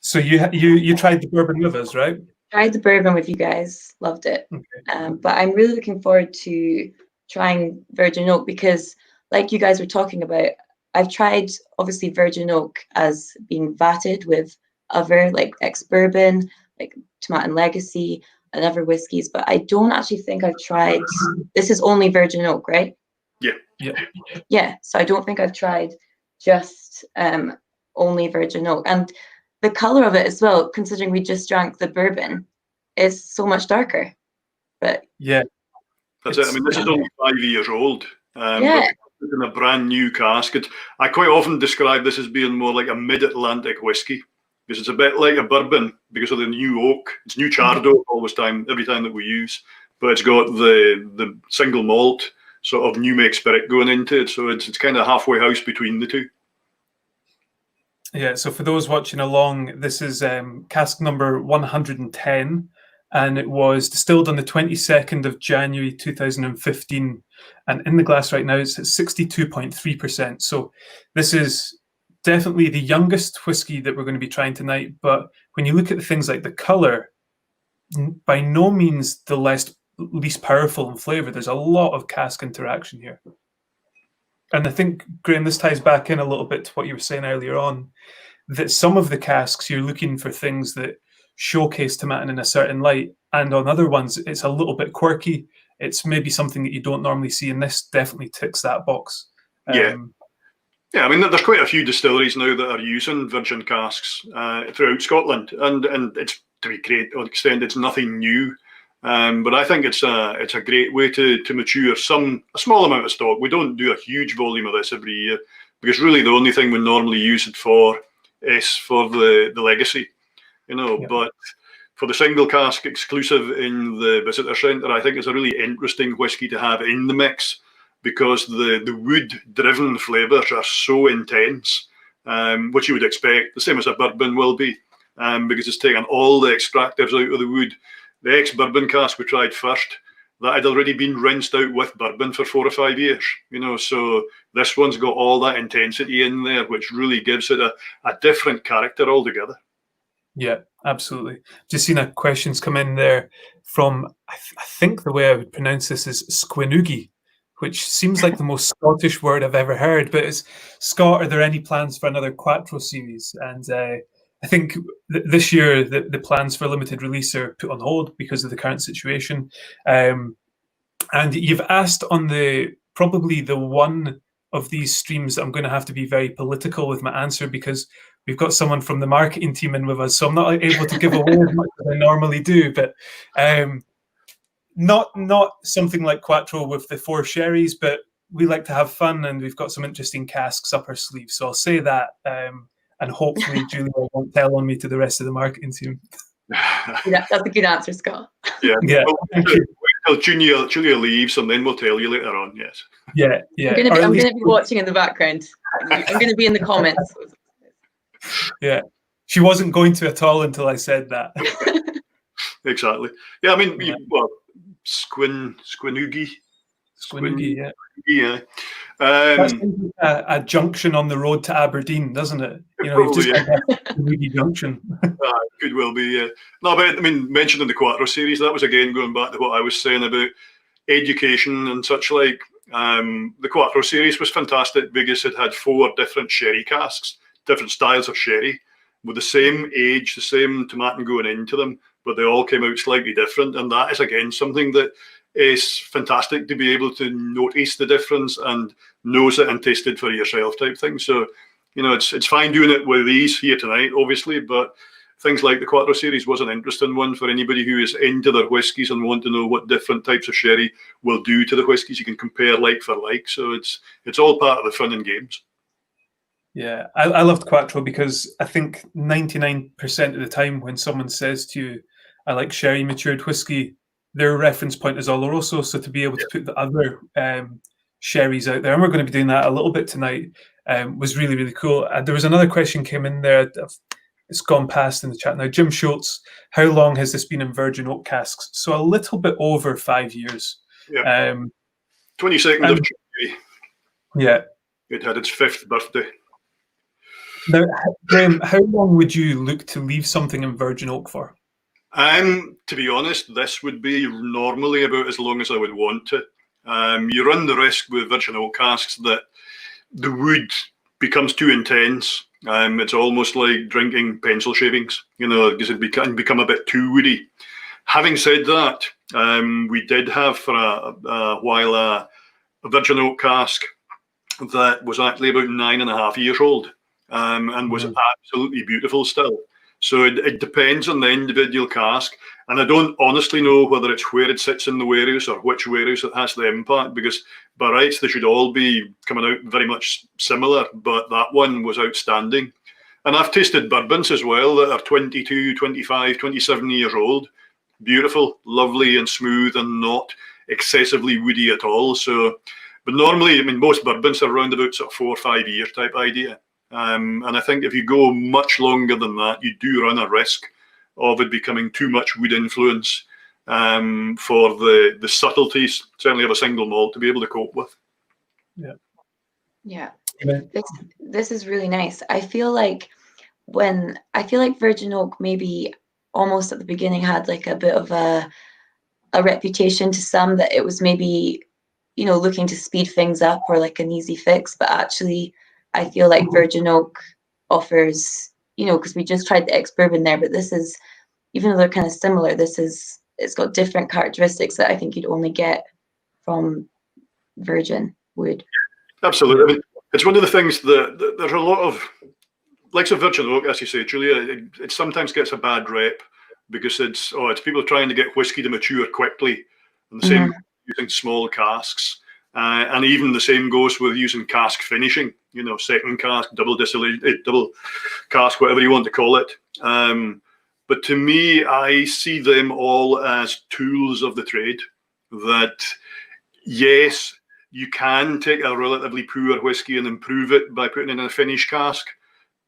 So you tried the bourbon with us, right? Tried the bourbon with you guys, loved it. Okay. But I'm really looking forward to trying Virgin Oak, because like you guys were talking about, I've tried obviously Virgin Oak as being vatted with other like ex-bourbon, like Tomatin Legacy and other whiskies, but I don't actually think I've tried, this is only Virgin Oak, right? Yeah, so I don't think I've tried just only Virgin Oak. And the color of it as well, considering we just drank the bourbon, is so much darker. But yeah, that's it. I mean, this is only 5 years old. Yeah. But in a brand new cask. I quite often describe this as being more like a mid-Atlantic whiskey, because it's a bit like a bourbon because of the new oak. It's new charred oak every time that we use, but it's got the single malt sort of new make spirit going into it, so it's kind of halfway house between the two. Yeah, so for those watching along, this is cask number 110, and it was distilled on the 22nd of January 2015. And in the glass right now, it's at 62.3%. So this is definitely the youngest whiskey that we're going to be trying tonight. But when you look at the things like the color, by no means the less least powerful in flavour. There's a lot of cask interaction here. And I think, Graham, this ties back in a little bit to what you were saying earlier on, that some of the casks, you're looking for things that showcase Tomatin in a certain light, and on other ones, it's a little bit quirky. It's maybe something that you don't normally see, and this definitely ticks that box. Yeah, I mean, there's quite a few distilleries now that are using virgin casks throughout Scotland, and it's, to a great extent, it's nothing new. But I think it's a great way to mature a small amount of stock. We don't do a huge volume of this every year, because really the only thing we normally use it for is for the legacy, But for the single cask exclusive in the visitor centre, I think it's a really interesting whisky to have in the mix, because the wood-driven flavours are so intense, which you would expect, the same as a bourbon will be, because it's taken all the extractives out of the wood. The ex-bourbon cask we tried first, that had already been rinsed out with bourbon for 4 or 5 years, so this one's got all that intensity in there, which really gives it a different character altogether. Yeah, absolutely. Just seen a questions come in there from, I think the way I would pronounce this is squinugi, which seems like the most Scottish word I've ever heard. But it's, Scott, are there any plans for another Quattro series? And I think this year the plans for limited release are put on hold because of the current situation. And you've asked on probably the one of these streams, I'm going to have to be very political with my answer, because we've got someone from the marketing team in with us, so I'm not able to give away as much as I normally do. But not something like Quattro with the 4 sherries, but we like to have fun, and we've got some interesting casks up our sleeve. So I'll say that, and hopefully Julia won't tell on me to the rest of the marketing team. Yeah, that's a good answer, Scott. Yeah. Well, wait till Julia leaves, and then we'll tell you later on. Yes. Yeah. I'm gonna be watching in the background. I'm gonna be in the comments. Yeah, she wasn't going to at all until I said that. Exactly. Yeah, I mean, Squinugi. Squinugi, yeah. That's a junction on the road to Aberdeen, doesn't it? You've just got that Squinugi junction. Could well be, yeah. No, but I mean, mentioning the Quattro series, that was again going back to what I was saying about education and such like. The Quattro series was fantastic because it had 4 different sherry casks, different styles of sherry, with the same age, the same Tomatin going into them, but they all came out slightly different. And that is, again, something that is fantastic to be able to notice the difference and nose it and taste it for yourself type thing. So, it's fine doing it with these here tonight, obviously, but things like the Quattro series was an interesting one for anybody who is into their whiskies and want to know what different types of sherry will do to the whiskies. You can compare like for like. So it's all part of the fun and games. Yeah, I loved Quattro because I think 99% of the time when someone says to you, I like sherry matured whiskey, their reference point is Oloroso. So to be able to put the other sherries out there, and we're going to be doing that a little bit tonight, was really, really cool. There was another question came in there. It's gone past in the chat now. Jim Schultz, how long has this been in virgin oak casks? So a little bit over 5 years. Yeah. 22nd of January. Yeah. It had its 5th birthday. Now, Graham, how long would you look to leave something in virgin oak for? To be honest, this would be normally about as long as I would want to. You run the risk with virgin oak casks that the wood becomes too intense. It's almost like drinking pencil shavings, because it can become a bit too woody. Having said that, we did have for a while a virgin oak cask that was actually about 9.5 years old. And was absolutely beautiful still. So it depends on the individual cask, and I don't honestly know whether it's where it sits in the warehouse or which warehouse it has the impact, because by rights they should all be coming out very much similar, but that one was outstanding. And I've tasted bourbons as well that are 22, 25, 27 years old. Beautiful, lovely and smooth and not excessively woody at all. So, but normally, I mean, most bourbons are around about sort of 4 or 5 year type idea. And I think if you go much longer than that, you do run a risk of it becoming too much wood influence for the subtleties, certainly of a single malt, to be able to cope with. Yeah. This is really nice. I feel like virgin oak maybe almost at the beginning had like a bit of a a reputation to some that it was maybe, you know, looking to speed things up or like an easy fix. But actually, I feel like virgin oak offers, you know, because we just tried the ex-bourbon there, but this is, even though they're kind of similar, it's got different characteristics that I think you'd only get from virgin wood. Absolutely. I mean, it's one of the things that there's a lot of, like of virgin oak, as you say, Julia, it sometimes gets a bad rep because it's people trying to get whiskey to mature quickly, and the same using small casks, and even the same goes with using cask finishing. You know, second cask, double distillation, double cask, whatever you want to call it. But to me, I see them all as tools of the trade. That yes, you can take a relatively poor whiskey and improve it by putting it in a finished cask.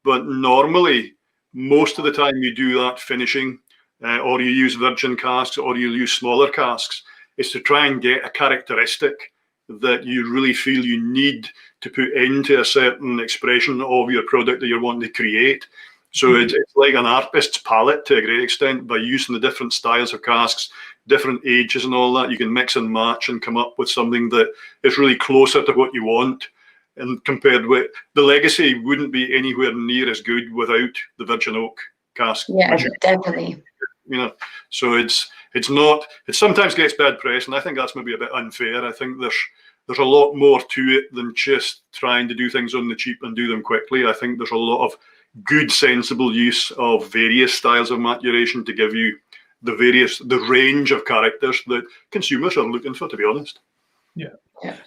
But normally, most of the time you do that finishing, or you use virgin casks, or you use smaller casks, is to try and get a characteristic that you really feel you need to put into a certain expression of your product that you're wanting to create. So it's like an artist's palette to a great extent. By using the different styles of casks, different ages and all that, you can mix and match and come up with something that is really closer to what you want. And compared with the legacy, wouldn't be anywhere near as good without the virgin oak cask. Yeah, definitely. You know, so it's not. It sometimes gets bad press, and I think that's maybe a bit unfair. I think there's a lot more to it than just trying to do things on the cheap and do them quickly. I think there's a lot of good, sensible use of various styles of maturation to give you the range of characters that consumers are looking for, to be honest. Yeah.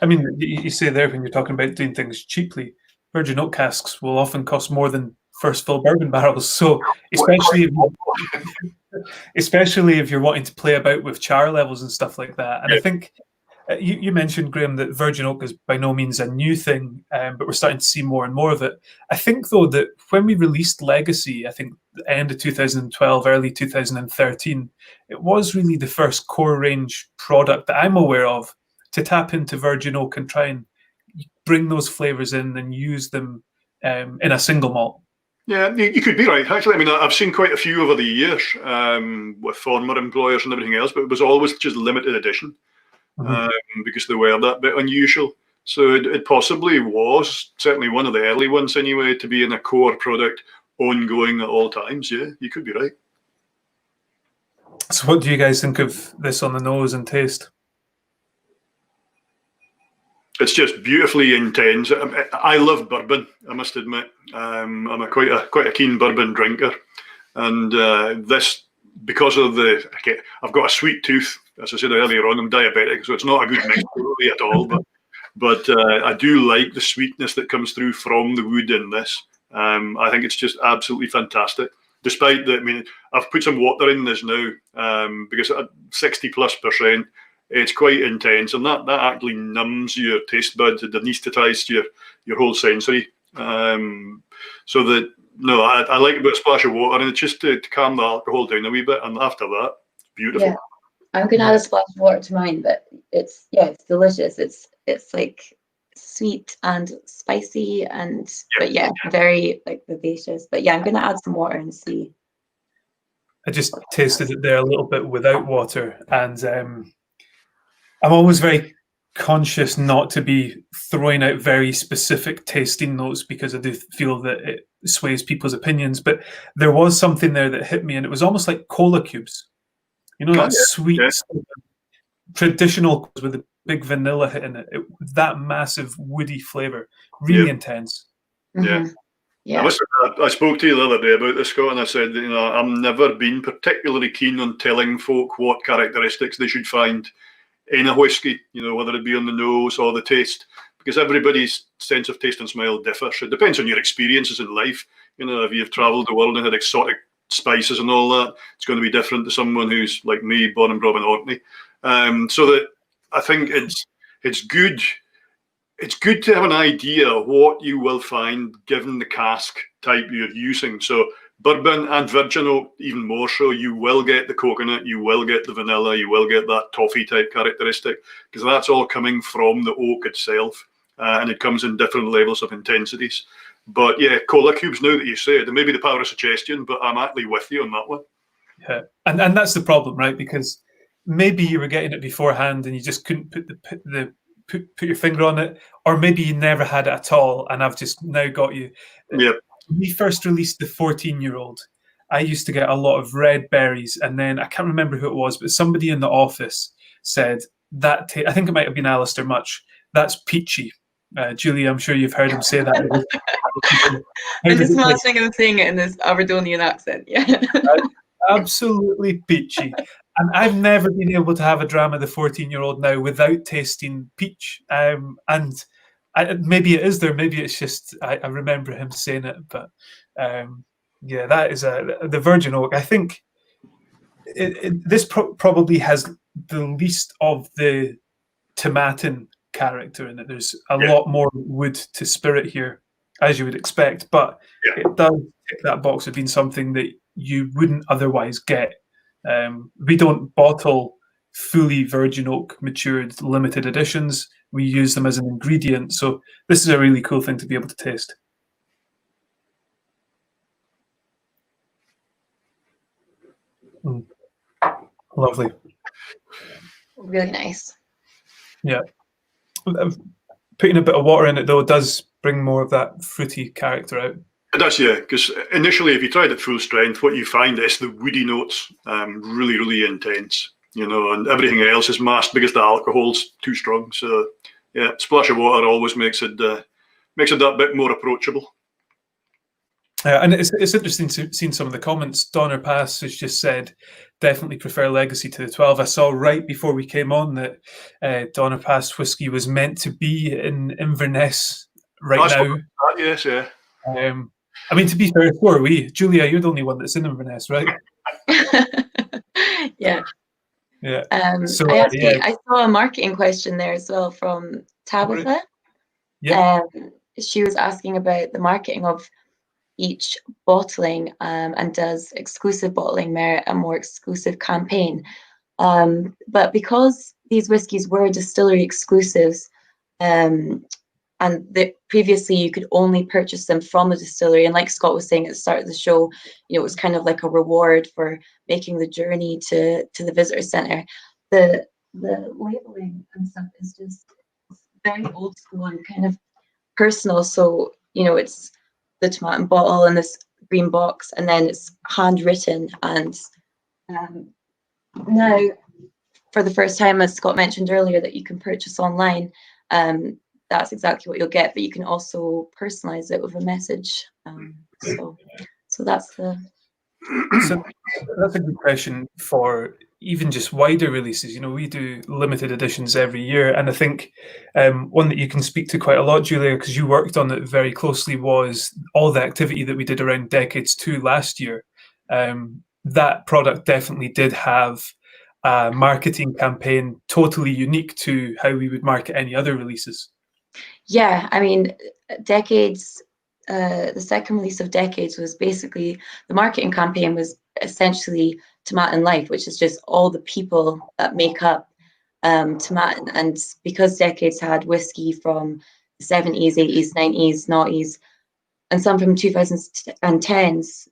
I mean, you say there when you're talking about doing things cheaply, virgin oak casks will often cost more than first fill bourbon barrels. So especially if you're wanting to play about with char levels and stuff like that. And I think you mentioned, Graham, that virgin oak is by no means a new thing, but we're starting to see more and more of it. I think, though, that when we released Legacy, I think the end of 2012, early 2013, it was really the first core range product that I'm aware of to tap into virgin oak and try and bring those flavors in and use them in a single malt. Yeah, you could be right. Actually, I mean, I've seen quite a few over the years with former employers and everything else, but it was always just limited edition. Because they were that bit unusual. So it possibly was, certainly one of the early ones anyway, to be in a core product ongoing at all times. Yeah, you could be right. So what do you guys think of this on the nose and taste? It's just beautifully intense. I love bourbon, I must admit. I'm quite a keen bourbon drinker. And this, because of I've got a sweet tooth. As I said earlier on, I'm diabetic, so it's not a good mix really at all. But I do like the sweetness that comes through from the wood in this. I think it's just absolutely fantastic. Despite that, I mean, I've put some water in this now because at 60+%, it's quite intense, and that actually numbs your taste buds. It anaesthetises your whole sensory. So that I like a bit of splash of water, and it's just to calm the alcohol down a wee bit. And after that, it's beautiful. Yeah. I'm gonna add a splash of water to mine, but it's delicious. It's like sweet and spicy but very like vivacious. But yeah, I'm gonna add some water and see. I just tasted it there a little bit without water, and I'm always very conscious not to be throwing out very specific tasting notes because I do feel that it sways people's opinions. But there was something there that hit me, and it was almost like cola cubes. You know, that sweet, traditional with a big vanilla hit in it. That massive woody flavor, really intense. Yeah. I spoke to you the other day about this, Scott, and I said, I've never been particularly keen on telling folk what characteristics they should find in a whiskey, whether it be on the nose or the taste, because everybody's sense of taste and smell differs. It depends on your experiences in life. If you've travelled the world and had exotic spices and all that, it's going to be different to someone who's like me, born and brought in Orkney. So that I think it's good. It's good to have an idea of what you will find given the cask type you're using. So bourbon and virgin oak, even more so, you will get the coconut, you will get the vanilla, you will get that toffee type characteristic, because that's all coming from the oak itself, and it comes in different levels of intensities. But yeah, cola cubes, now that you say it, and maybe the power of suggestion, but I'm actually with you on that one. Yeah, and that's the problem, right? Because maybe you were getting it beforehand and you just couldn't put your finger on it, or maybe you never had it at all, and I've just now got you. Yep. When we first released the 14-year-old, I used to get a lot of red berries, and then I can't remember who it was, but somebody in the office said that I think it might have been Alistair Much. That's peachy. Julie, I'm sure you've heard him say that. I'm just imagining him saying it in this Aberdonian accent. Yeah. Absolutely peachy. And I've never been able to have a dram of the 14-year-old now without tasting peach. And maybe it is there. Maybe it's just I remember him saying it. But yeah, that is the Virgin Oak. I think this probably has the least of the Tomatin character in it. There's a lot more wood to spirit here, as you would expect. But it does tick that box of being something that you wouldn't otherwise get. We don't bottle fully virgin oak matured limited editions. We use them as an ingredient. So this is a really cool thing to be able to taste. Lovely. Really nice. Yeah. Putting a bit of water in it, though, does bring more of that fruity character out. It does, yeah, because initially, if you tried it full strength, what you find is the woody notes really, really intense, and everything else is masked because the alcohol's too strong. So, yeah, splash of water always makes it that bit more approachable. And it's interesting seeing some of the comments. Donner Pass has just said, definitely prefer Legacy to the 12. I saw right before we came on that Donner Pass whiskey was meant to be in Inverness now. Yes, yeah. I mean, to be fair, so are we. Julia, you're the only one that's in Inverness, right? Yeah. Yeah. So, I saw a marketing question there as well from Tabitha. Yeah. She was asking about the marketing of each bottling, and does exclusive bottling merit a more exclusive campaign? But because these whiskies were distillery exclusives, and previously you could only purchase them from the distillery, and like Scott was saying at the start of the show, it was kind of like a reward for making the journey to the visitor centre. The labeling and stuff is just very old school and kind of personal. So it's the Tomatin bottle and this green box, and then it's handwritten. And now, for the first time, as Scott mentioned earlier, that you can purchase online, that's exactly what you'll get, but you can also personalize it with a message. So that's the. So that's a good question for even just wider releases. We do limited editions every year, and I think one that you can speak to quite a lot, Julia, because you worked on it very closely, was all the activity that we did around Decades 2 last year. That product definitely did have a marketing campaign totally unique to how we would market any other releases. Yeah, I mean, Decades, the second release of Decades was basically, the marketing campaign was essentially Tomatin Life, which is just all the people that make up Tomatin. And because Decades had whiskey from the 70s, 80s, 90s, noughties, and some from 2010s,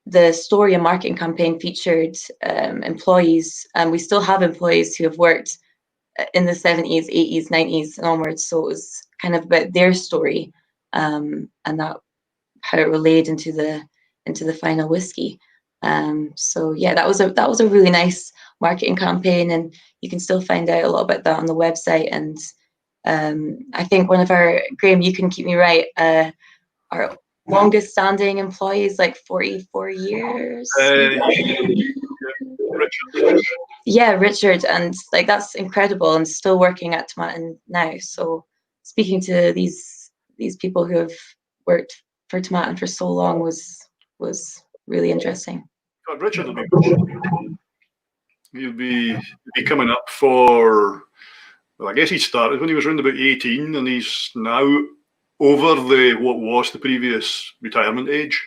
the story and marketing campaign featured employees, and we still have employees who have worked in the 70s, 80s, 90s and onwards. So it was kind of about their story, and that how it relayed into the final whiskey. So yeah, that was a really nice marketing campaign, and you can still find out a lot about that on the website. And I think one of our, Graham, you can keep me right, our longest standing employees, like 44 years. Richard. Yeah, Richard, and like that's incredible, and still working at Tomatin now. So speaking to these people who have worked for Tomatin for so long was really interesting. God, Richard he'll be coming up for, well, I guess he started when he was around about 18, and he's now over what was the previous retirement age.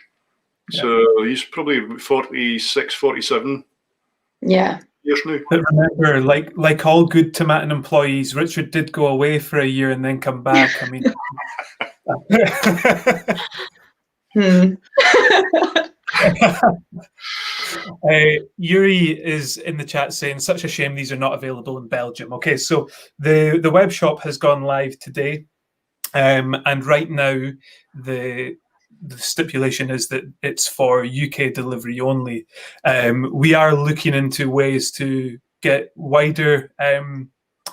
Yeah. So he's probably 46, 47. Yeah. Years now. But remember, like all good Tomatin employees, Richard did go away for a year and then come back. I mean, Yuri is in the chat saying, such a shame these are not available in Belgium. Okay, so the web shop has gone live today. And right now, the stipulation is that it's for UK delivery only. We are looking into ways to get wider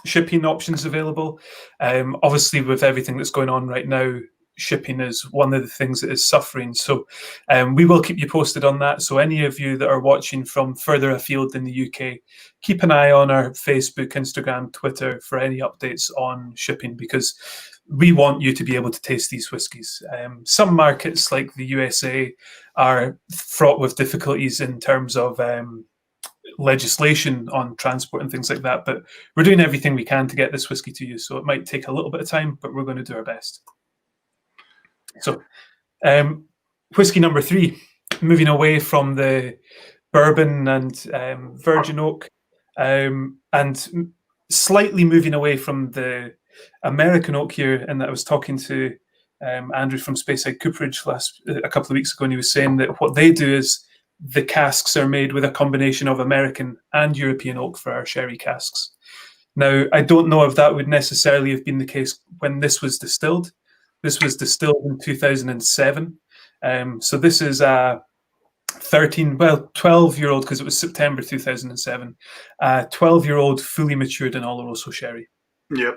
shipping options available. Obviously, with everything that's going on right now, shipping is one of the things that is suffering. So we will keep you posted on that. So any of you that are watching from further afield in the UK, keep an eye on our Facebook, Instagram, Twitter for any updates on shipping, because we want you to be able to taste these whiskies. Some markets like the USA are fraught with difficulties in terms of legislation on transport and things like that, but we're doing everything we can to get this whiskey to you. So it might take a little bit of time, but we're going to do our best. So whiskey number 3, moving away from the bourbon and virgin oak, and slightly moving away from the American oak here. And I was talking to Andrew from Speyside Cooperage a couple of weeks ago, and he was saying that what they do is the casks are made with a combination of American and European oak for our sherry casks. Now, I don't know if that would necessarily have been the case when this was distilled. This was distilled in 2007. So this is a 12-year-old, because it was September 2007, 12-year-old fully matured in Oloroso sherry. Yeah.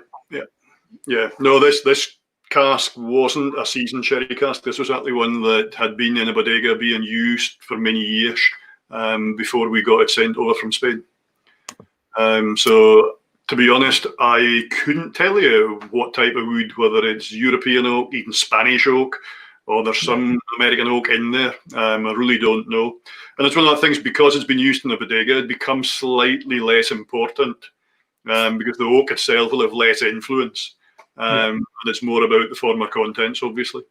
No, this cask wasn't a seasoned sherry cask. This was actually one that had been in a bodega being used for many years before we got it sent over from Spain. So to be honest, I couldn't tell you what type of wood, whether it's European oak, even Spanish oak, or there's some American oak in there. I really don't know. And it's one of the things, because it's been used in a bodega, it becomes slightly less important because the oak itself will have less influence. And it's more about the former contents, obviously.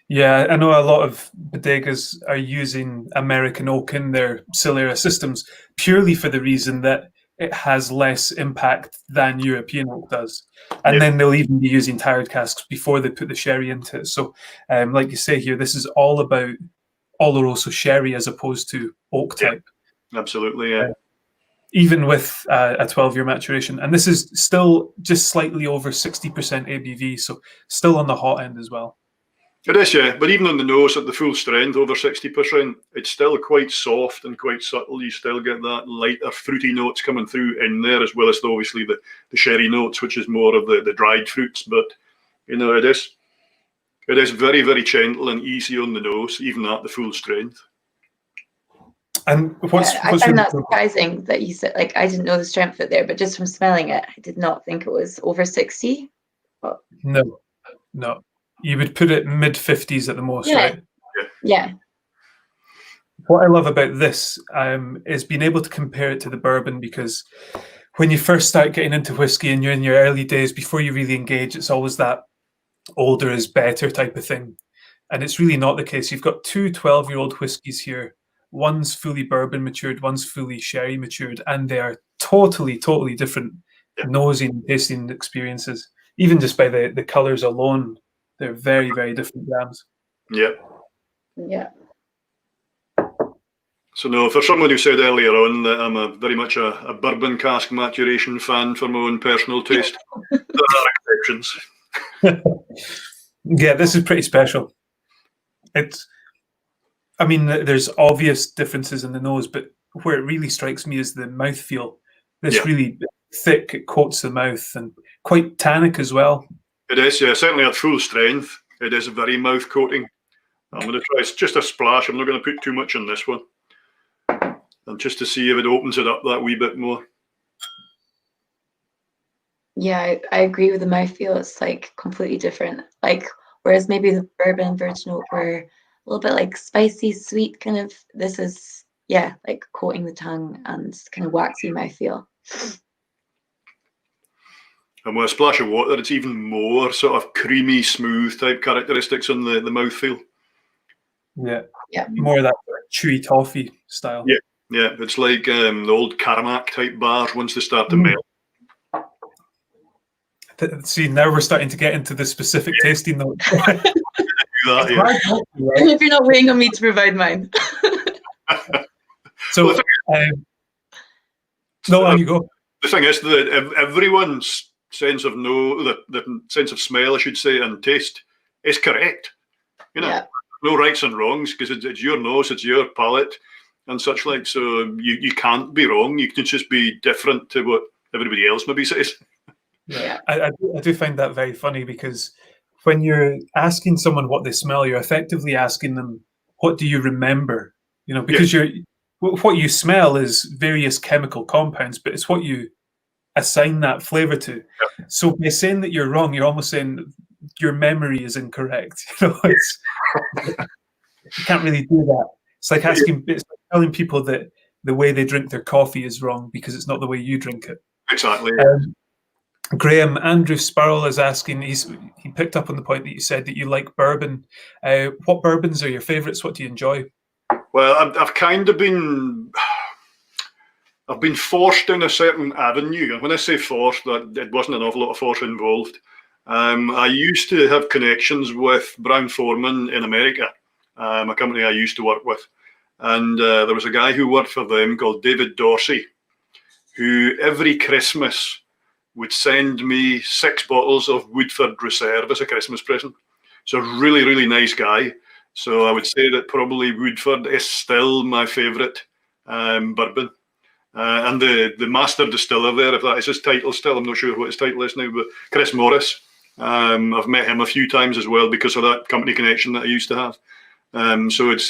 Yeah, I know a lot of bodegas are using American oak in their Solera systems purely for the reason that it has less impact than European oak does. And then they'll even be using tired casks before they put the sherry into it. So like you say here, this is all about Oloroso sherry as opposed to oak type. Absolutely, yeah. Even with a 12-year maturation. And this is still just slightly over 60% ABV, so still on the hot end as well. It is, yeah. But even on the nose, at the full strength, over 60%, it's still quite soft and quite subtle. You still get that lighter, fruity notes coming through in there, as well as obviously the sherry notes, which is more of the dried fruits. But, you know, it is very, very gentle and easy on the nose, even at the full strength. And I find that surprising that you said, like, I didn't know the strength of it there, but just from smelling it, I did not think it was over 60. But... No. You would put it mid-50s at the most, right? Yeah. What I love about this is being able to compare it to the bourbon, because when you first start getting into whiskey and you're in your early days, before you really engage, it's always that older is better type of thing. And it's really not the case. You've got 2 12-year-old whiskies here. One's fully bourbon matured, one's fully sherry matured, and they are totally, totally different nosing and tasting experiences. Even just by the colours alone, they're very, very different grams. Yeah. So no, for someone who said earlier on that I'm very much a bourbon cask maturation fan for my own personal taste, there are exceptions. Yeah, this is pretty special. There's obvious differences in the nose, but where it really strikes me is the mouthfeel. This really thick, it coats the mouth, and quite tannic as well. It is, yeah. Certainly at full strength, it is very mouth coating. I'm going to try just a splash. I'm not going to put too much on this one. And just to see if it opens it up that wee bit more. Yeah, I agree with the mouthfeel. It's like completely different. Like, whereas maybe the bourbon and virgin oak were a little bit like spicy, sweet kind of. This is, like coating the tongue and kind of waxy mouthfeel. And with a splash of water, it's even more sort of creamy, smooth type characteristics on the mouthfeel. Yeah. More of that chewy toffee style. Yeah. It's like the old Caramac type bars once they start to melt. See, now we're starting to get into the specific tasting notes. If you're not waiting on me to provide mine. So, Well, no, on you go. the thing is that everyone's sense of the sense of smell, I should say, and taste is correct. Yeah. No rights and wrongs, because it's your nose, it's your palate, and such like. So you can't be wrong. You can just be different to what everybody else maybe says. Yeah, I do find that very funny, because when you're asking someone what they smell, you're effectively asking them, what do you remember? Because what you smell is various chemical compounds, but it's what you assign that flavor to. Yeah. So by saying that you're wrong, you're almost saying your memory is incorrect. You can't really do that. It's like telling people that the way they drink their coffee is wrong because it's not the way you drink it. Exactly. Graham, Andrew Sparrow is asking, he picked up on the point that you said that you like bourbon. What bourbons are your favourites? What do you enjoy? Well, I've kind of been forced down a certain avenue. When I say forced, that it wasn't an awful lot of force involved. I used to have connections with Brown-Forman in America, a company I used to work with. And there was a guy who worked for them called David Dorsey, who every Christmas would send me 6 bottles of Woodford Reserve as a Christmas present. So really, really nice guy. So I would say that probably Woodford is still my favourite bourbon. And the Master Distiller there, if that is his title still, I'm not sure what his title is now, but Chris Morris. I've met him a few times as well because of that company connection that I used to have. So it's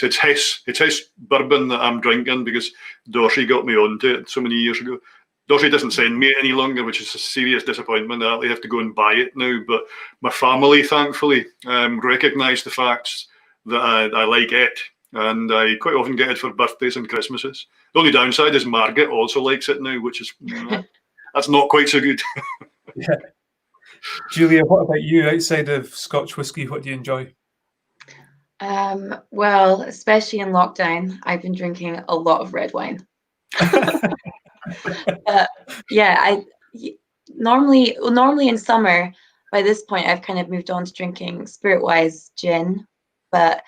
his bourbon that I'm drinking because Dorsey got me onto it so many years ago. Dorsey doesn't send me any longer, which is a serious disappointment. I actually have to go and buy it now. But my family, thankfully, recognise the facts that I like it, and I quite often get it for birthdays and Christmases. The only downside is Margaret also likes it now, which is that's not quite so good. Yeah. Julia, what about you? Outside of Scotch whisky, what do you enjoy? Well, especially in lockdown, I've been drinking a lot of red wine. Yeah, normally in summer, by this point, I've kind of moved on to drinking spirit-wise gin, but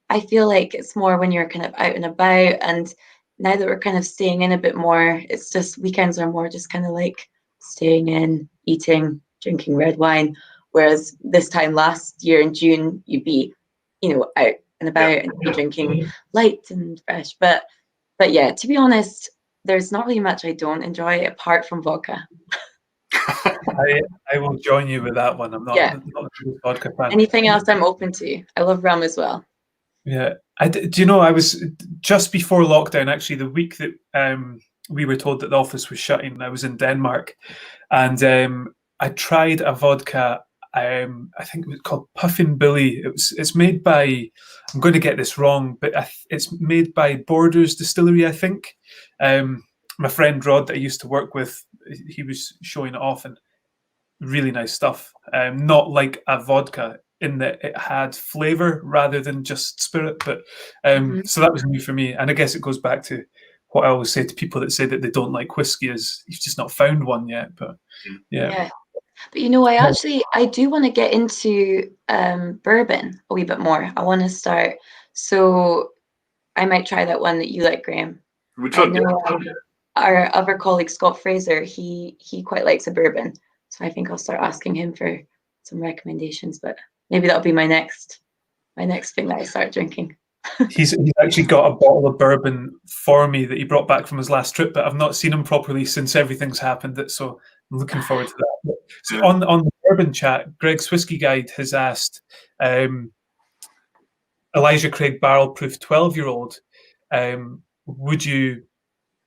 I feel like it's more when you're kind of out and about, and now that we're kind of staying in a bit more, it's just weekends are more just kind of like staying in, eating, drinking red wine, whereas this time last year in June, you'd be, out and about and be drinking light and fresh. But yeah, to be honest, there's not really much I don't enjoy apart from vodka. I will join you with that one. I'm not a vodka fan. Anything else I'm open to. I love rum as well. Yeah. Do you know, I was just before lockdown, actually, the week that we were told that the office was shutting, I was in Denmark, and I tried a vodka. I think it was called Puffin Billy. It's made by, I'm going to get this wrong, but it's made by Borders Distillery, I think. My friend Rod that I used to work with, he was showing it off, and really nice stuff. Not like a vodka in that it had flavor rather than just spirit, but so that was new for me. And I guess it goes back to what I always say to people that say that they don't like whiskey, is you've just not found one yet. But yeah. But I do want to get into bourbon a wee bit more. I want to start, so I might try that one that you like, Graham. I know our other colleague Scott Fraser, he quite likes a bourbon, so I think I'll start asking him for some recommendations. But maybe that'll be my next thing that I start drinking. He's actually got a bottle of bourbon for me that he brought back from his last trip, but I've not seen him properly since everything's happened. So I'm looking forward to that. So on the bourbon chat, Greg's Whiskey Guide has asked Elijah Craig Barrel Proof 12-year-old, would you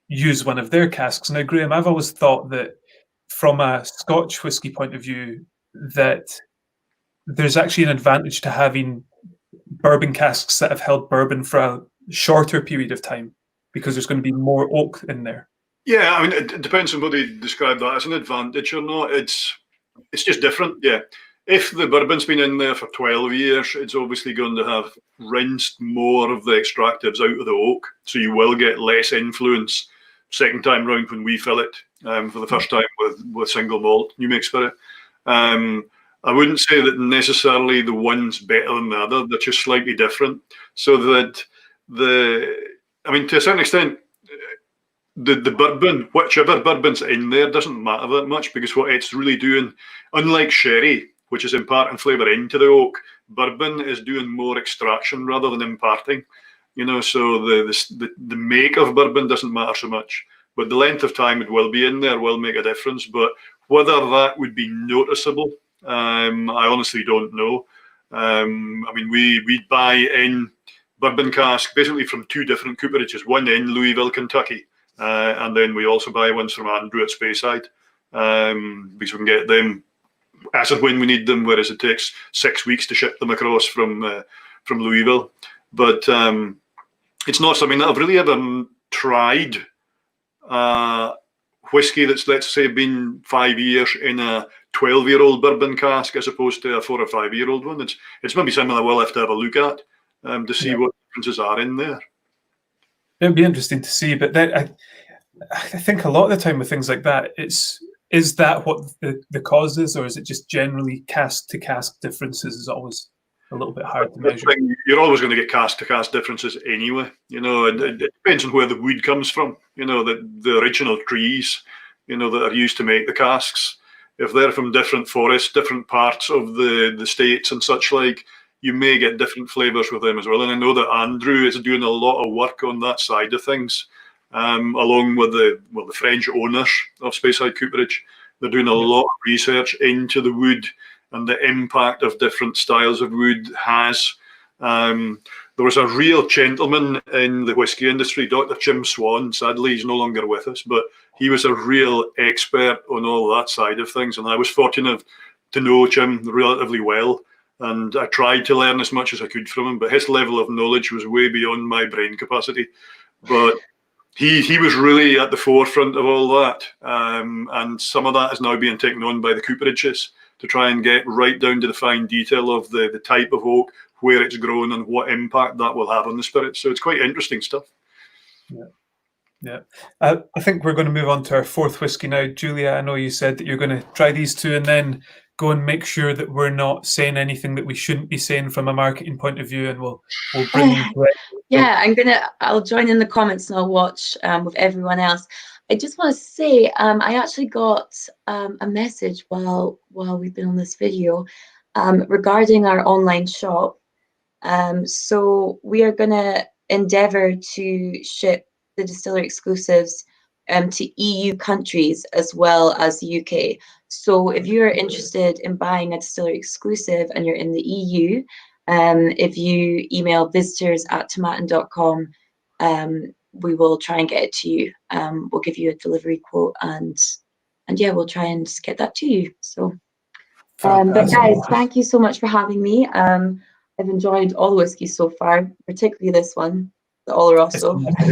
use one of their casks? Now, Graham, I've always thought that from a Scotch whisky point of view, that there's actually an advantage to having bourbon casks that have held bourbon for a shorter period of time, because there's going to be more oak in there. Yeah, I mean, it depends on whether you describe that as an advantage or not. It's just different, yeah. If the bourbon's been in there for 12 years, it's obviously going to have rinsed more of the extractives out of the oak, so you will get less influence second time round when we fill it for the first time with single malt new make spirit. I wouldn't say that necessarily the one's better than the other. They're just slightly different. So that to a certain extent, the bourbon, whichever bourbon's in there, doesn't matter that much, because what it's really doing, unlike sherry, which is imparting flavour into the oak, bourbon is doing more extraction rather than imparting. So the make of bourbon doesn't matter so much, but the length of time it will be in there will make a difference. But whether that would be noticeable, I honestly don't know. We buy in bourbon cask basically from two different cooperages, one in Louisville, Kentucky, and then we also buy ones from Andrew at Speyside, because we can get them as and when we need them, whereas it takes 6 weeks to ship them across from Louisville. But it's not something that I've really ever tried. Whiskey that's, let's say, been 5 years in a 12-year-old bourbon cask as opposed to a 4 or 5 year old one. It's maybe something I will have to have a look at to see what differences are in there. It'd be interesting to see, but then I think a lot of the time with things like that, is that what the cause is, or is it just generally cask to cask differences is always a little bit hard to measure? You're always going to get cask to cask differences anyway. It depends on where the wood comes from. The original trees, that are used to make the casks. If they're from different forests, different parts of the states and such like, you may get different flavours with them as well. And I know that Andrew is doing a lot of work on that side of things, along with the French owners of Speyside Cooperage. They're doing a lot of research into the wood and the impact of different styles of wood has. There was a real gentleman in the whiskey industry, Dr. Jim Swan. Sadly, he's no longer with us, but he was a real expert on all that side of things. And I was fortunate to know Jim relatively well. And I tried to learn as much as I could from him, but his level of knowledge was way beyond my brain capacity. But he was really at the forefront of all that. And some of that is now being taken on by the cooperages to try and get right down to the fine detail of the type of oak, where it's grown, and what impact that will have on the spirit. So it's quite interesting stuff. Yeah. I think we're going to move on to our fourth whiskey now. Julia, I know you said that you're going to try these two and then go and make sure that we're not saying anything that we shouldn't be saying from a marketing point of view, and we'll bring in Greg. Yeah, I'll join in the comments and I'll watch with everyone else. I just want to say, I actually got a message while we've been on this video regarding our online shop. So we are going to endeavour to ship the Distillery Exclusives to EU countries as well as the UK. So if you're interested in buying a Distillery Exclusive and you're in the EU, if you email visitors@tomatin.com, we will try and get it to you. We'll give you a delivery quote, and yeah, we'll try and just get that to you. So, but guys, thank you so much for having me. I've enjoyed all the whiskeys so far, particularly this one, the Oloroso. I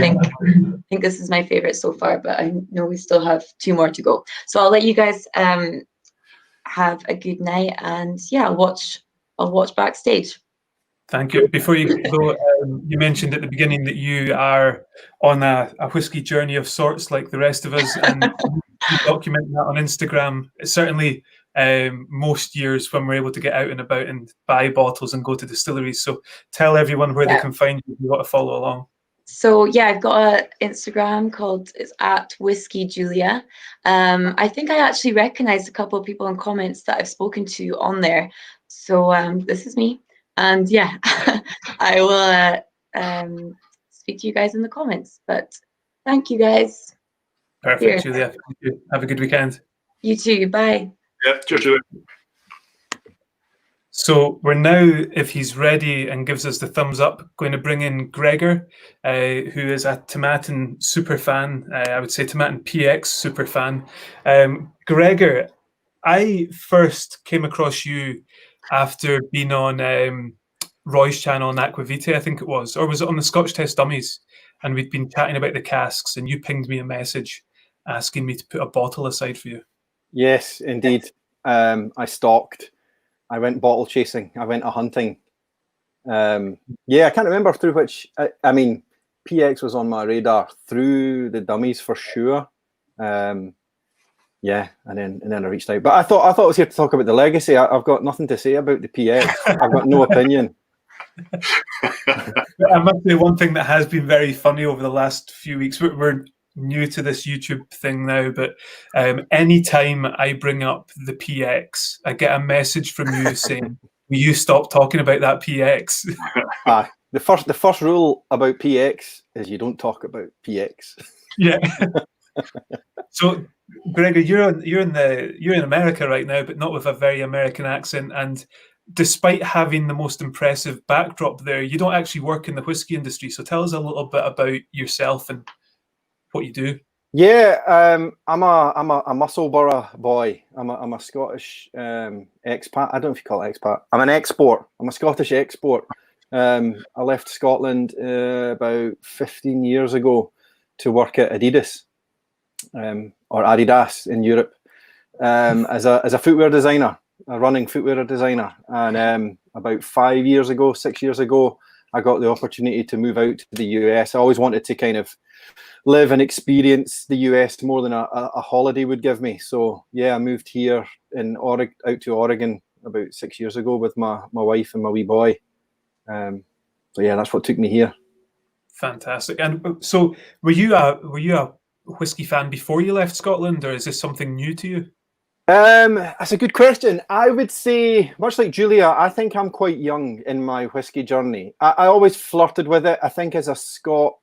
think this is my favorite so far, but I know we still have 2 more to go. So I'll let you guys have a good night, and yeah, I'll watch backstage. Thank you. Before you go, you mentioned at the beginning that you are on a whiskey journey of sorts, like the rest of us, and you document that on Instagram. It's certainly most years when we're able to get out and about and buy bottles and go to distilleries. So tell everyone where they can find you if you want to follow along. So yeah, I've got an Instagram called, it's @WhiskeyJulia. I think I actually recognized a couple of people in comments that I've spoken to on there. So this is me. And yeah, I will speak to you guys in the comments. But thank you guys. Perfect, Julia. Thank you. Have a good weekend. You too. Bye. Yeah, cheers, Julia. So we're now, if he's ready and gives us the thumbs up, going to bring in Gregor, who is a Tomatin super fan. I would say Tomatin PX super fan. Gregor, I first came across you after being on Roy's channel on Aquavitae, I think it was, or was it on the Scotch Test Dummies? And we'd been chatting about the casks, and you pinged me a message asking me to put a bottle aside for you. Yes, indeed. I stalked. I went bottle chasing. I went hunting. Yeah, I can't remember through which. I mean, PX was on my radar through the Dummies for sure. Yeah, and then I reached out. But I thought I was here to talk about the legacy. I've got nothing to say about the PX. I've got no opinion. I must say one thing that has been very funny over the last few weeks. We're new to this YouTube thing now, but anytime I bring up the PX, I get a message from you saying, "Will you stop talking about that PX?" The first rule about PX is you don't talk about PX. Yeah. So, Gregor, you're in America right now, but not with a very American accent. And despite having the most impressive backdrop there, you don't actually work in the whiskey industry. So, tell us a little bit about yourself and what you do. Yeah, I'm a Musselburgh boy. I'm a Scottish expat. I don't know if you call it expat. I'm an export. I'm a Scottish export. I left Scotland about 15 years ago to work at Adidas, or Adidas in Europe, as a footwear designer, a running footwear designer. And about 6 years ago, I got the opportunity to move out to the US. I always wanted to kind of live and experience the US more than a holiday would give me. So yeah, I moved here out to Oregon about 6 years ago with my wife and my wee boy. So yeah, that's what took me here. Fantastic. And so, were you a whiskey fan before you left Scotland, or is this something new to you? That's a good question. I would say, much like Julia, I think I'm quite young in my whiskey journey. I always flirted with it. I think as a Scot,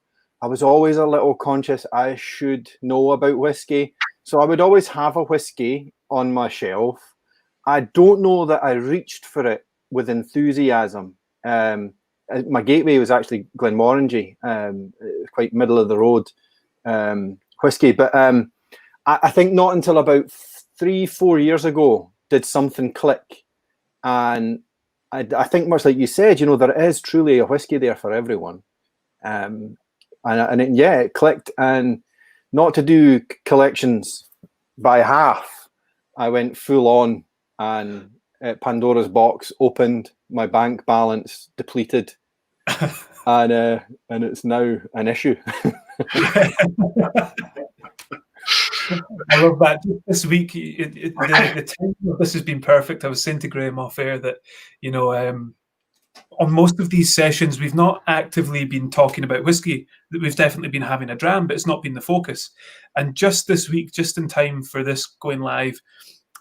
I was always a little conscious I should know about whiskey. So I would always have a whiskey on my shelf. I don't know that I reached for it with enthusiasm. My gateway was actually Glenmorangie, quite middle of the road whiskey. But I think not until about 3-4 years ago did something click. And I think much like you said, there is truly a whiskey there for everyone. It clicked. And not to do collections by half, I went full on, and Pandora's box opened, my bank balance depleted, and it's now an issue. I love that. This week, the timing of this has been perfect. I was saying to Graham off air that, on most of these sessions, we've not actively been talking about whiskey. That we've definitely been having a dram, but it's not been the focus. And just this week, just in time for this going live,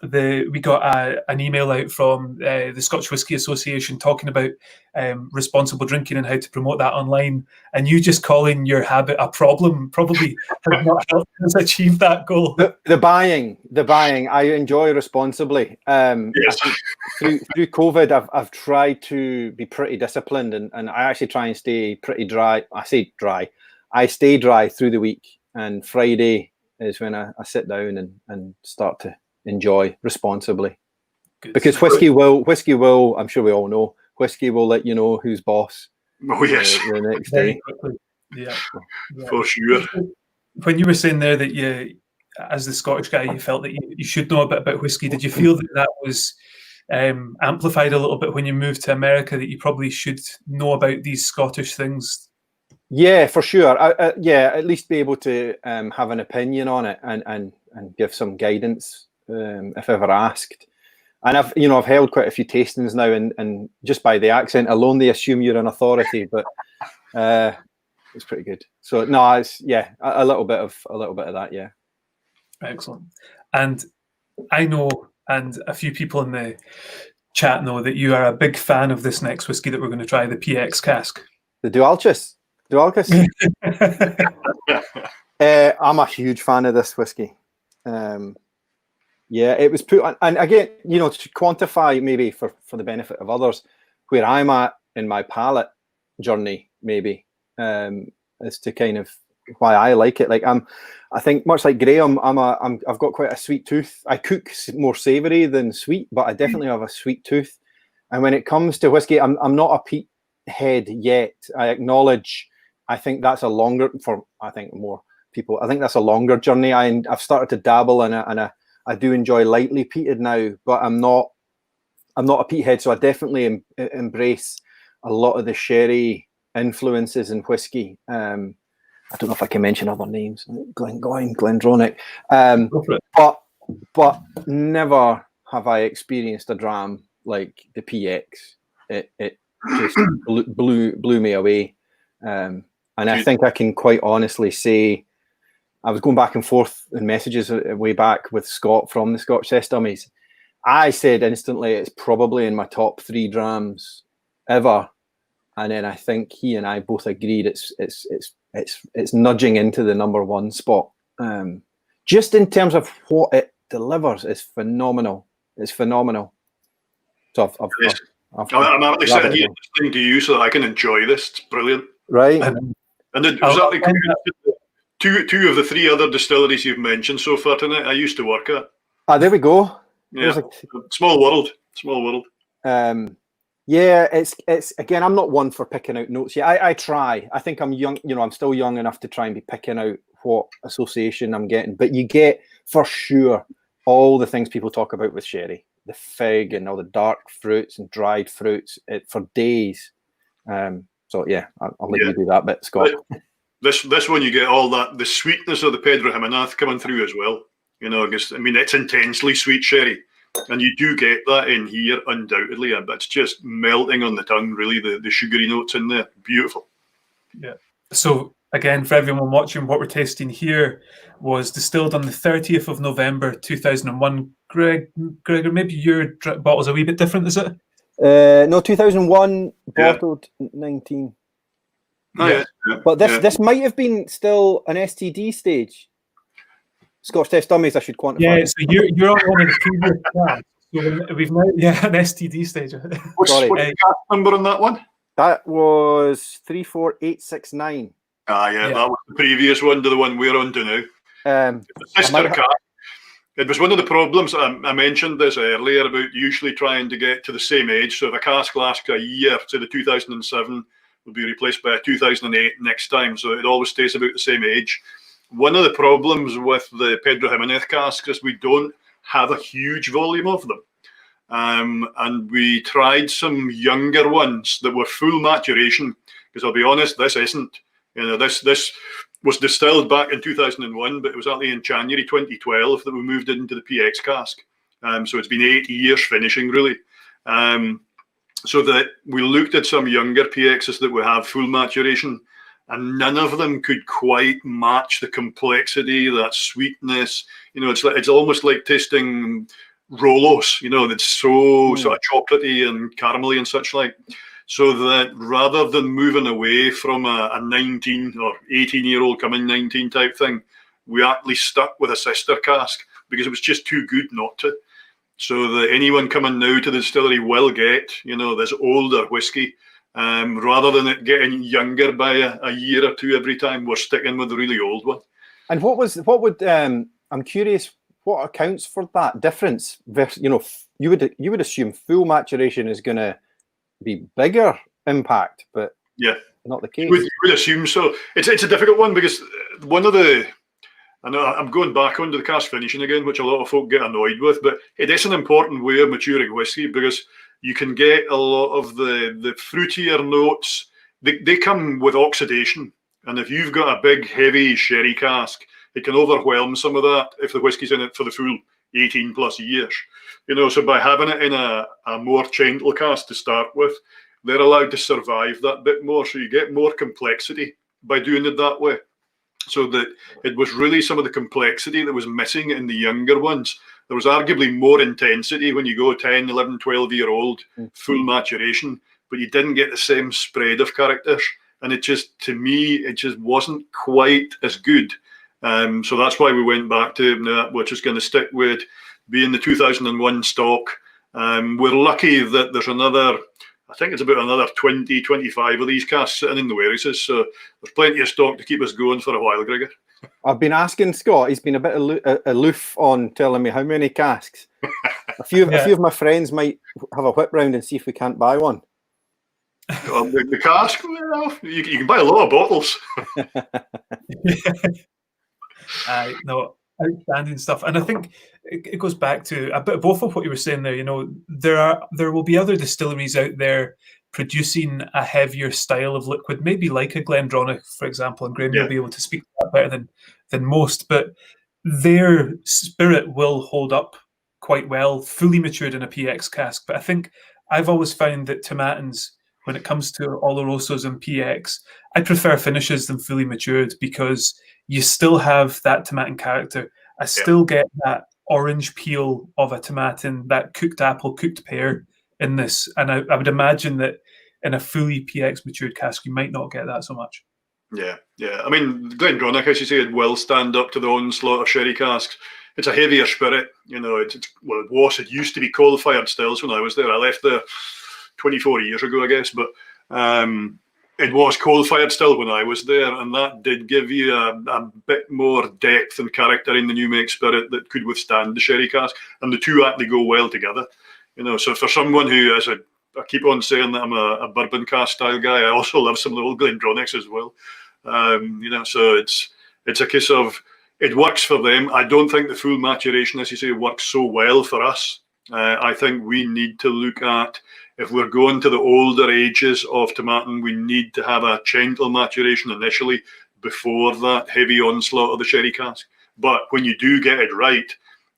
we got an email out from the Scotch Whisky Association talking about responsible drinking and how to promote that online. And you just calling your habit a problem probably has not helped us achieve that goal. The buying. I enjoy responsibly. Yes. Through COVID, I've tried to be pretty disciplined, and I actually try and stay pretty dry. I say dry. I stay dry through the week, and Friday is when I sit down and start to enjoy responsibly. Good. Because whiskey will, I'm sure we all know, whiskey will let you know who's boss. Oh yes, the next Very day. quickly. Yeah, for sure. When you were saying there that you, as the Scottish guy, you felt that you should know a bit about whiskey, did you feel that was amplified a little bit when you moved to America, that you probably should know about these Scottish things? Yeah, for sure. At least be able to have an opinion on it and give some guidance if ever asked. And I've held quite a few tastings now, and just by the accent alone, they assume you're an authority. But it's pretty good. So no, it's a little bit of that. Yeah. Excellent. And I know, and a few people in the chat know, that you are a big fan of this next whiskey that we're going to try, the PX cask. The Dualchus. I'm a huge fan of this whiskey. It was put, and again, to quantify maybe for the benefit of others, where I'm at in my palate journey, maybe, as to kind of why I like it. Like I think much like Graham, I've got quite a sweet tooth. I cook more savoury than sweet, but I definitely have a sweet tooth. And when it comes to whiskey, I'm not a peat head yet. I acknowledge. I think that's a longer, for I think more people, I think that's a longer journey. I've started to dabble in it, and I do enjoy lightly peated now, but I'm not a peat head, so I definitely embrace a lot of the sherry influences in whiskey. I don't know if I can mention other names, Glengoyne, Glendronach, but never have I experienced a dram like the PX. It just blew me away. And I think I can quite honestly say, I was going back and forth in messages way back with Scott from the Scotch Test Dummies. I said instantly it's probably in my top 3 drams ever, and then I think he and I both agreed it's nudging into the #1 spot. Just in terms of what it delivers, is phenomenal. It's phenomenal. So I'm actually sitting here listening to you so that I can enjoy this. It's brilliant, right? And was that two of the 3 other distilleries you've mentioned so far tonight I used to work at. There we go. Yeah, small world. Yeah, it's again, I'm not one for picking out notes. Yeah, I try. I think I'm young, I'm still young enough to try and be picking out what association I'm getting. But you get, for sure, all the things people talk about with sherry. The fig and all the dark fruits and dried fruits for days. So yeah, I'll let you do that bit, Scott. This one, you get all that, the sweetness of the Pedro Jimenez coming through as well. Because it's intensely sweet sherry, and you do get that in here undoubtedly. But it's just melting on the tongue, really. The sugary notes in there, beautiful. Yeah. So again, for everyone watching, what we're tasting here was distilled on the 30th of November 2001. Gregor, maybe your bottle's a wee bit different, is it? No, 2001, bottled 19. Oh, yeah. But this might have been still an STD stage. Scotch Test Dummies, I should quantify. Yeah, so you're on one of the previous class. So we've now, an STD stage. What's the cask number on that one? That was 34869. Yeah, that was the previous one to the one we're on to now. Sister cask. It was one of the problems. I mentioned this earlier about usually trying to get to the same age. So if a cask lasts a year, say the 2007 will be replaced by a 2008 next time. So it always stays about the same age. One of the problems with the Pedro Jimenez casks is we don't have a huge volume of them. And we tried some younger ones that were full maturation, because I'll be honest, this isn't. This was distilled back in 2001, but it was only in January 2012 that we moved it into the PX cask. So it's been 8 years finishing, really. So that we looked at some younger PXs that would have full maturation, and none of them could quite match the complexity, that sweetness. It's almost like tasting Rolos, that's so sort of chocolatey and caramelly and such like. So that rather than moving away from a 19 or 18-year-old coming 19 type thing, we actually stuck with a sister cask because it was just too good not to. So that anyone coming now to the distillery will get, this older whiskey. Rather than it getting younger by a year or two every time, we're sticking with the really old one. And I'm curious, what accounts for that difference? You would assume full maturation is going to be bigger impact, but not the case. You would assume so. It's a difficult one because one of the, I know I'm going back onto the cask finishing again, which a lot of folk get annoyed with, but it is an important way of maturing whiskey because you can get a lot of the fruitier notes. They come with oxidation, and if you've got a big, heavy sherry cask, it can overwhelm some of that if the whiskey's in it for the full 18 plus years. So by having it in a more gentle cask to start with, they're allowed to survive that bit more. So you get more complexity by doing it that way. So that it was really some of the complexity that was missing in the younger ones. There was arguably more intensity when you go 10, 11, 12-year-old, full maturation, but you didn't get the same spread of characters. And to me, it just wasn't quite as good. So that's why we went back to we're just going to stick with being the 2001 stock. We're lucky that there's I think it's about another 20, 25 of these casks sitting in the warehouses. So there's plenty of stock to keep us going for a while, Gregor. I've been asking Scott. He's been a bit aloof on telling me how many casks. A few of my friends might have a whip round and see if we can't buy one. The cask, you can buy a lot of bottles. No, outstanding stuff. And I think it goes back to a bit both of what you were saying there. There will be other distilleries out there producing a heavier style of liquid, maybe like a Glendronach, for example, and Graham will be able to speak to that better than most, but their spirit will hold up quite well, fully matured in a PX cask. But I think I've always found that Tomatin's when it comes to Olorosos and PX, I prefer finishes than fully matured because you still have that Tomatin character. I still get that orange peel of a Tomatin, that cooked apple, cooked pear in this. And I would imagine that in a fully PX matured cask, you might not get that so much. Yeah. I mean, Glendronach, as you say, it will stand up to the onslaught of sherry casks. It's a heavier spirit, you know. It used to be coal-fired stills when I was there. I left there 24 years ago, I guess, but it was coal-fired still when I was there, and that did give you a bit more depth and character in the new make spirit that could withstand the sherry cask, and the two actually go well together, you know. So for someone who, I keep on saying that I'm a bourbon cask style guy, I also love some of the old Glendronachs as well, you know. So it's a case of it works for them. I don't think the full maturation, as you say, works so well for us. I think we need to look at, if we're going to the older ages of Tomatin, we need to have a gentle maturation initially before that heavy onslaught of the sherry cask. But when you do get it right,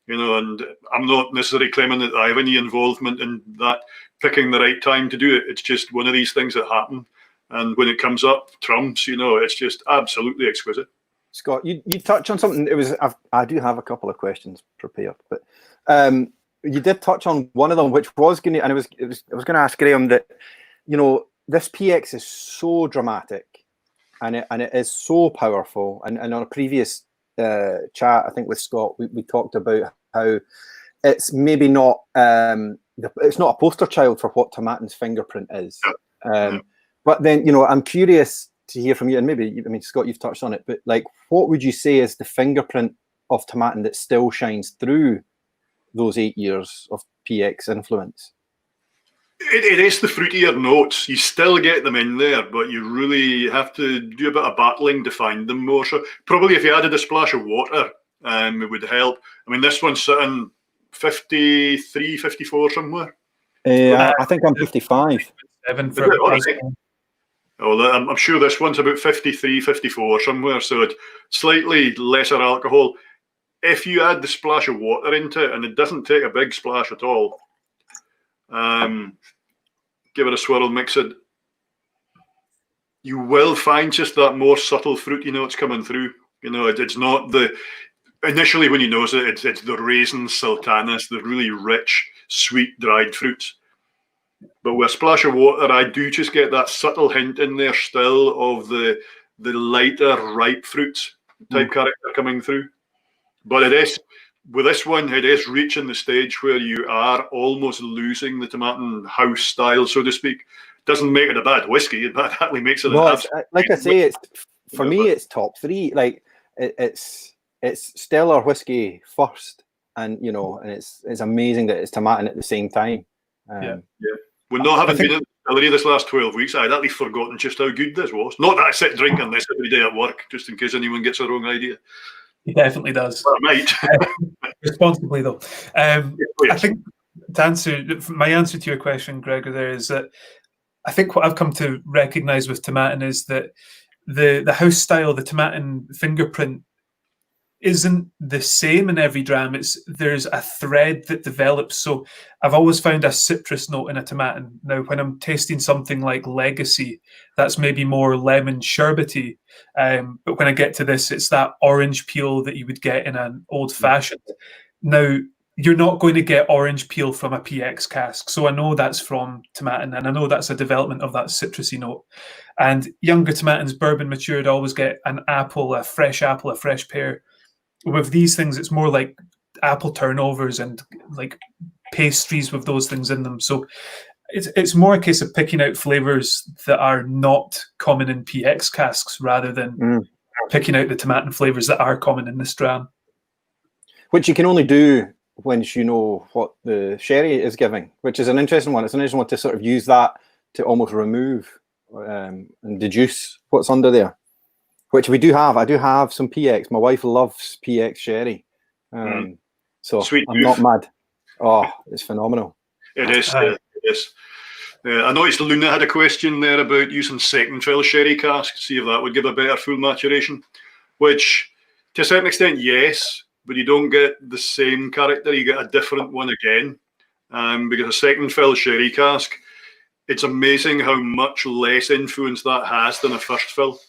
you know, and I'm not necessarily claiming that I have any involvement in that, picking the right time to do it. It's just one of these things that happen. And when it comes up, trumps, you know, it's just absolutely exquisite. Scott, you touched on something. I do have a couple of questions prepared, but you did touch on one of them, which was going to, and I was going to ask Graham that, you know, this PX is so dramatic, and it is so powerful. And on a previous chat, I think with Scott, we talked about how it's maybe not it's not a poster child for what Tomatin's fingerprint is. But then, you know, I'm curious to hear from you, and maybe, I mean, Scott, you've touched on it, but like, what would you say is the fingerprint of Tomatin that still shines through those 8 years of PX influence? It is the fruitier notes. You still get them in there, but you really have to do a bit of battling to find them more. So probably if you added a splash of water, it would help. I mean, this one's sitting 53, 54 somewhere. I think I'm 55. I'm sure this one's about 53, 54 somewhere, so it's slightly lesser alcohol. If you add the splash of water into it, and it doesn't take a big splash at all, give it a swirl, mix it, you will find just that more subtle fruity notes coming through. You know, it's not initially when you nose it, it's the raisins, sultanas, the really rich, sweet, dried fruits. But with a splash of water, I do just get that subtle hint in there still of the lighter, ripe fruits type character coming through. But it is, with this one, it is reaching the stage where you are almost losing the Tomatin house style, so to speak. Doesn't make it a bad whiskey. It actually makes it like I say, for me, it's top three. Like it's stellar whiskey first, and you know, and it's amazing that it's Tomatin at the same time. Well, not having been in the distillery this last 12 weeks, I'd actually forgotten just how good this was. Not that I sit drinking this every day at work, just in case anyone gets a wrong idea. He definitely does. Well, I might. Responsibly, though. I think my answer to your question, Gregor, there is that I think what I've come to recognise with Tomatin is that the house style, the Tomatin fingerprint, isn't the same in every dram. There's a thread that develops. So I've always found a citrus note in a Tomatin. Now, when I'm tasting something like Legacy, that's maybe more lemon sherbety. But when I get to this, it's that orange peel that you would get in an old fashioned. Now, you're not going to get orange peel from a PX cask. So I know that's from Tomatin, and I know that's a development of that citrusy note. And younger Tomatins, bourbon matured, always get an apple, a fresh pear. With these things, it's more like apple turnovers and like pastries with those things in them. So it's more a case of picking out flavors that are not common in PX casks rather than picking out the Tomatin flavors that are common in this dram. Which you can only do once you know what the sherry is giving, which is an interesting one. It's an interesting one to sort of use that to almost remove and deduce what's under there. Which we do have. I do have some PX. My wife loves PX sherry. So Sweet I'm not mad. Oh, it's phenomenal. It is. It is. I noticed Luna had a question there about using second fill sherry cask to see if that would give a better full maturation, which to a certain extent, yes, but you don't get the same character. You get a different one again, because a second fill sherry cask, it's amazing how much less influence that has than a first fill.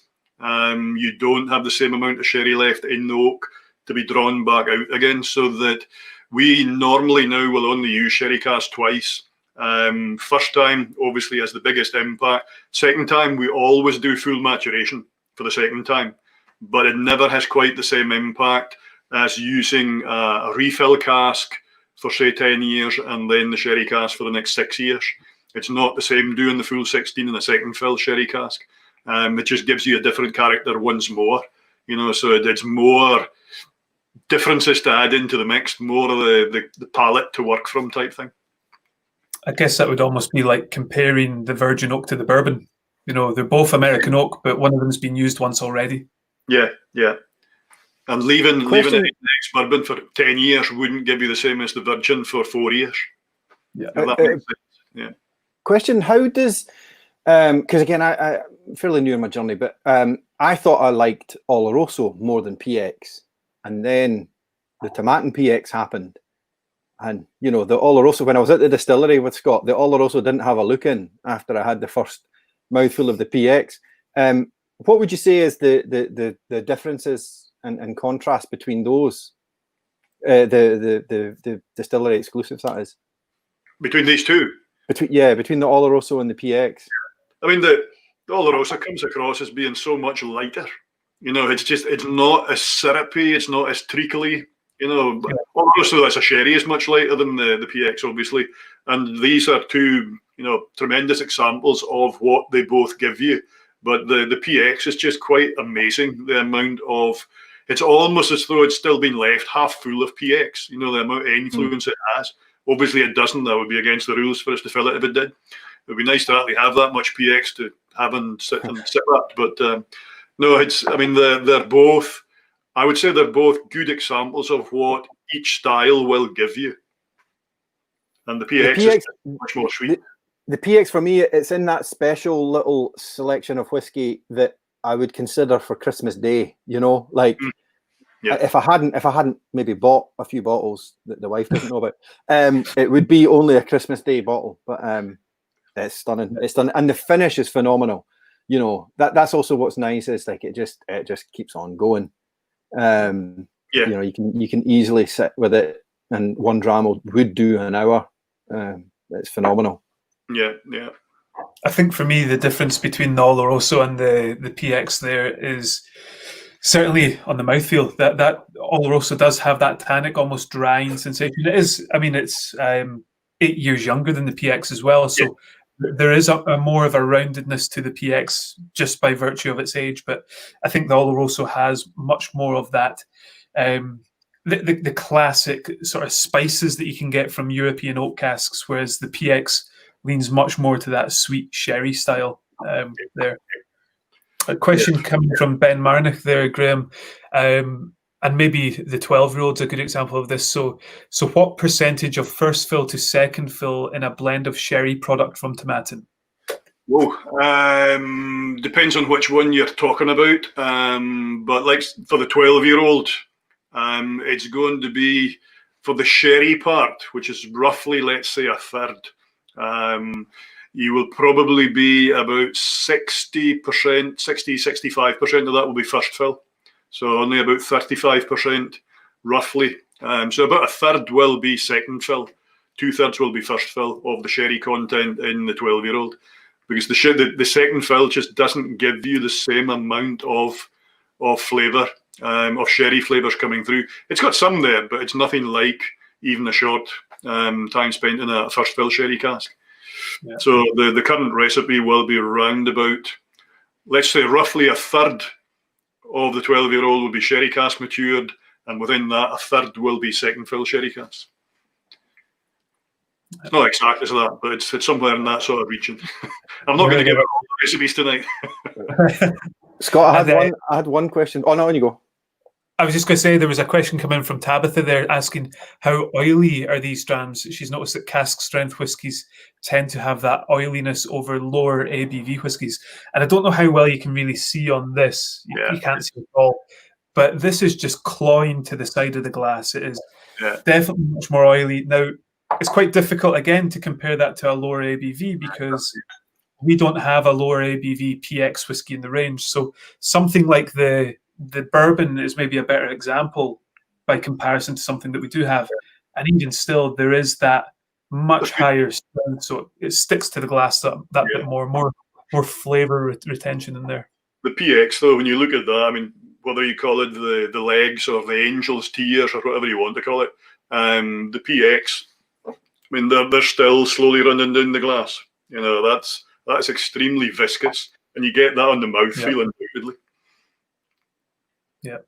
You don't have the same amount of sherry left in the oak to be drawn back out again, so that we normally now will only use sherry cask twice. First time obviously has the biggest impact. Second time we always do full maturation for the second time, but it never has quite the same impact as using a refill cask for say 10 years and then the sherry cask for the next 6 years. It's not the same doing the full 16 in a second fill sherry cask. It just gives you a different character once more, you know, so it's more differences to add into the mix, more of the palette to work from type thing. I guess that would almost be like comparing the virgin oak to the bourbon. You know, they're both American oak, but one of them's been used once already. Yeah. And leaving an ex-bourbon for 10 years wouldn't give you the same as the virgin for 4 years. Yeah. That makes sense. Yeah. Question, how does, because again, I'm fairly new in my journey, but I thought I liked Oloroso more than PX. And then the Tomatin PX happened. And, you know, the Oloroso, when I was at the distillery with Scott, the Oloroso didn't have a look in after I had the first mouthful of the PX. What would you say is the differences and contrast between those, the Distillery Exclusives, that is? Between these two? Between the Oloroso and the PX. I mean, the Oloroso comes across as being so much lighter. You know, it's not as syrupy, it's not as treacly. You know, Oloroso as a sherry is much lighter than the PX, obviously. And these are two, you know, tremendous examples of what they both give you. But the PX is just quite amazing. The amount of, it's almost as though it's still been left half full of PX. You know, the amount of influence it has. Obviously, it doesn't. That would be against the rules for us to fill it if it did. It would be nice to actually have that much PX to have and sit at. But no, I mean, they're both, I would say they're both good examples of what each style will give you. And the PX is much more sweet. The PX for me, it's in that special little selection of whiskey that I would consider for Christmas Day. You know, like if I hadn't maybe bought a few bottles that the wife doesn't know about, it would be only a Christmas Day bottle. But it's stunning. It's stunning, and the finish is phenomenal. You know, that's also what's nice is like it just keeps on going. You know, you can easily sit with it, and 1 dram would do an hour. It's phenomenal. Yeah. I think for me, the difference between the Oloroso and the PX there is certainly on the mouthfeel. That Oloroso does have that tannic, almost drying sensation. It is, I mean, it's 8 years younger than the PX as well, so there is a more of a roundedness to the PX just by virtue of its age. But I think the Oloroso has much more of that. The classic sort of spices that you can get from European oak casks, whereas the PX leans much more to that sweet sherry style there. A question coming from Ben Marnick there, Graham, and maybe the 12-year-old's a good example of this. So what percentage of first fill to second fill in a blend of sherry product from Tomatin? Whoa, depends on which one you're talking about. But like for the 12-year-old, it's going to be for the sherry part, which is roughly, let's say, a third. You will probably be about 60%, 65% of that will be first fill. So only about 35% roughly. So about a third will be second fill. 2/3 will be first fill of the sherry content in the 12-year-old. Because the second fill just doesn't give you the same amount of flavour, of sherry flavours coming through. It's got some there, but it's nothing like even a short time spent in a first fill sherry cask. Yeah. So the current recipe will be around about, let's say, roughly a third of the 12-year-old will be sherry cask matured, and within that, a third will be second fill sherry casks. It's not exactly that, but it's somewhere in that sort of region. I'm not going to give out all the recipes tonight. Scott, I had one question. Oh, no, on you go. I was just going to say there was a question coming from Tabitha there asking how oily are these drams. She's noticed that cask strength whiskies tend to have that oiliness over lower ABV whiskies. And I don't know how well you can really see on this. You can't see at all. But this is just clawing to the side of the glass. It is definitely much more oily. Now, it's quite difficult again to compare that to a lower ABV because we don't have a lower ABV PX whiskey in the range. So something like the bourbon is maybe a better example by comparison to something that we do have. And even still, there is that much higher strength, so it sticks to the glass that bit more flavor retention in there. The PX, though, when you look at that, I mean, whether you call it the legs or the angel's tears or whatever you want to call it, the PX, I mean, they're still slowly running down the glass. You know, that's extremely viscous, and you get that on the mouthfeel undoubtedly. Yeah.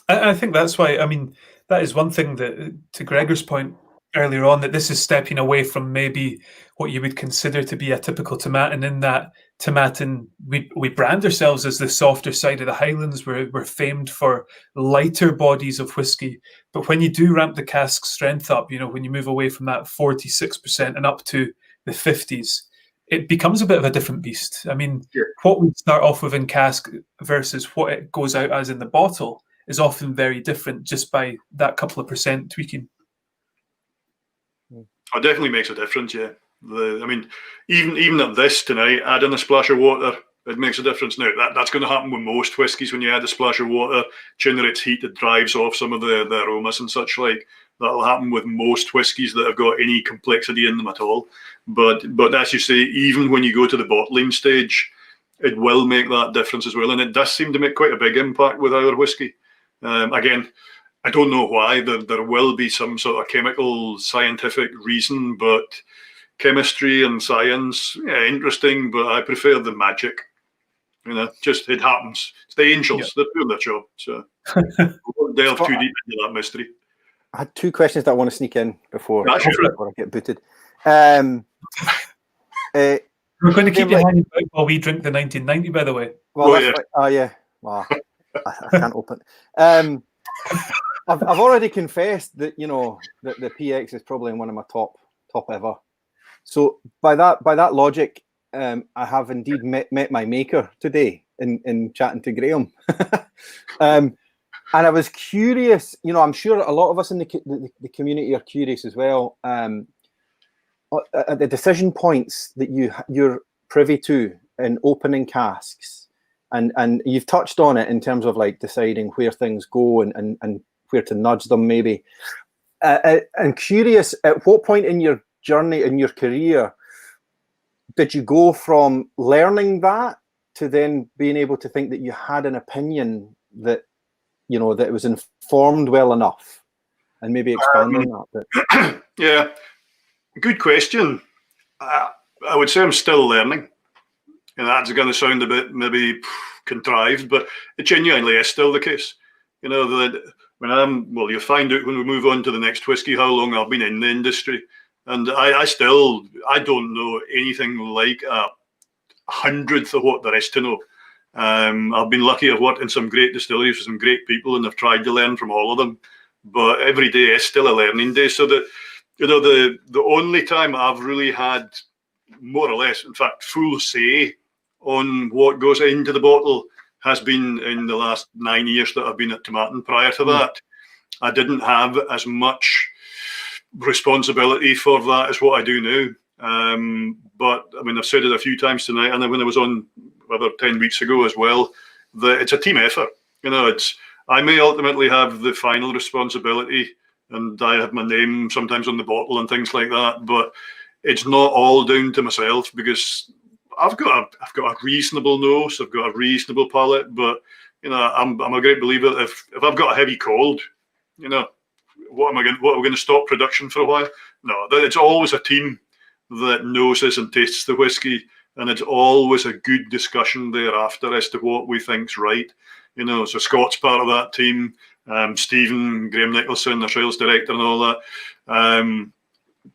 I think that's why, I mean, that is one thing that, to Gregor's point earlier on, that this is stepping away from maybe what you would consider to be a typical Tomatin, in that Tomatin, we brand ourselves as the softer side of the Highlands. We're famed for lighter bodies of whiskey. But when you do ramp the cask strength up, you know, when you move away from that 46% and up to the 50s, it becomes a bit of a different beast. I mean, what we start off with in cask versus what it goes out as in the bottle is often very different just by that couple of percent tweaking. It definitely makes a difference, yeah. I mean, even at this tonight, adding a splash of water, it makes a difference. Now, that's going to happen with most whiskies. When you add a splash of water, generates heat that drives off some of the aromas and such like. That'll happen with most whiskies that have got any complexity in them at all. But as you say, even when you go to the bottling stage, it will make that difference as well. And it does seem to make quite a big impact with our whiskey. Again, I don't know why. There will be some sort of chemical, scientific reason, but chemistry and science, interesting, but I prefer the magic. You know, just it happens. It's the angels. They're doing their job. So we won't delve too deep into that mystery. I had two questions that I want to sneak in before I get booted. We're going to keep you hanging out while we drink the 1990, by the way. Well, yeah. Well, I can't open. I've already confessed that, you know, that the PX is probably one of my top ever. So by that logic, I have indeed met my maker today in chatting to Graham. And I was curious, you know, I'm sure a lot of us in the community are curious as well, at the decision points that you're privy to in opening casks. And you've touched on it in terms of like deciding where things go and where to nudge them maybe. I'm curious, at what point in your journey, in your career, did you go from learning that to then being able to think that you had an opinion that, you know, that it was informed well enough, and maybe expand on that? Yeah, good question. I would say I'm still learning. And that's going to sound a bit maybe contrived, but it genuinely is still the case. You know, that you'll find out when we move on to the next whiskey how long I've been in the industry. And I don't know anything like a hundredth of what there is to know. I've been lucky. I've worked in some great distilleries with some great people, and I've tried to learn from all of them. But every day is still a learning day. So that, you know, the only time I've really had more or less, in fact, full say on what goes into the bottle has been in the last 9 years that I've been at Tomatin. Prior to that, I didn't have as much responsibility for that as what I do now. But I mean, I've said it a few times tonight, and when I was on 10 weeks ago as well, that it's a team effort. You know, I may ultimately have the final responsibility, and I have my name sometimes on the bottle and things like that, but it's not all down to myself, because I've got a reasonable nose, I've got a reasonable palate, but you know, I'm a great believer if I've got a heavy cold, you know, what are we going to stop production for a while? No, it's always a team that noses and tastes the whiskey, and it's always a good discussion thereafter as to what we think's right. You know, so Scott's part of that team, Stephen, Graham Nicholson, the sales director, and all that.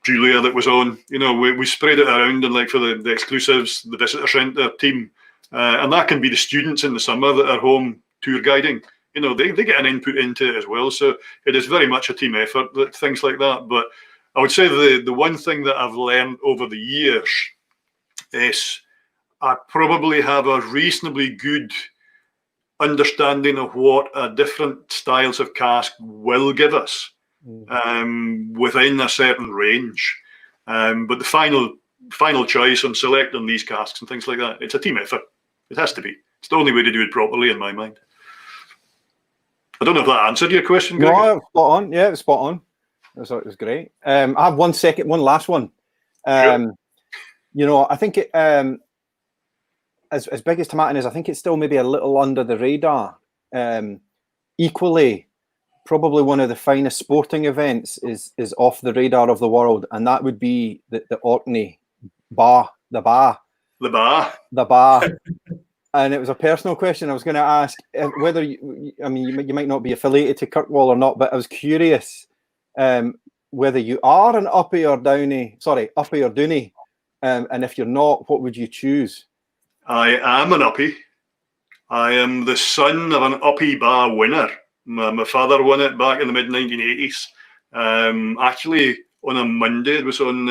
Julia that was on, you know, we spread it around, and like for the exclusives, the visitor centre team, and that can be the students in the summer that are home tour guiding. You know, they get an input into it as well. So it is very much a team effort, things like that. But I would say the one thing that I've learned over the years is I probably have a reasonably good understanding of what different styles of cask will give us. within a certain range. But the final choice on selecting these casks and things like that, it's a team effort. It has to be. It's the only way to do it properly, in my mind. I don't know if that answered your question, Greg. No, spot on. Yeah, it was spot on. It was great. I have one last one. Sure. You know, I think it, as big as Tomatin is, I think it's still maybe a little under the radar. Equally, probably one of the finest sporting events is off the radar of the world, and that would be the Orkney Bar, the bar. And it was a personal question. I was going to ask whether you might not be affiliated to Kirkwall or not, but I was curious whether you are an uppie or dooney, and if you're not, what would you choose? I am an uppie. I am the son of an uppie bar winner. My father won it back in the mid-1980s. Actually, on a Monday, it was on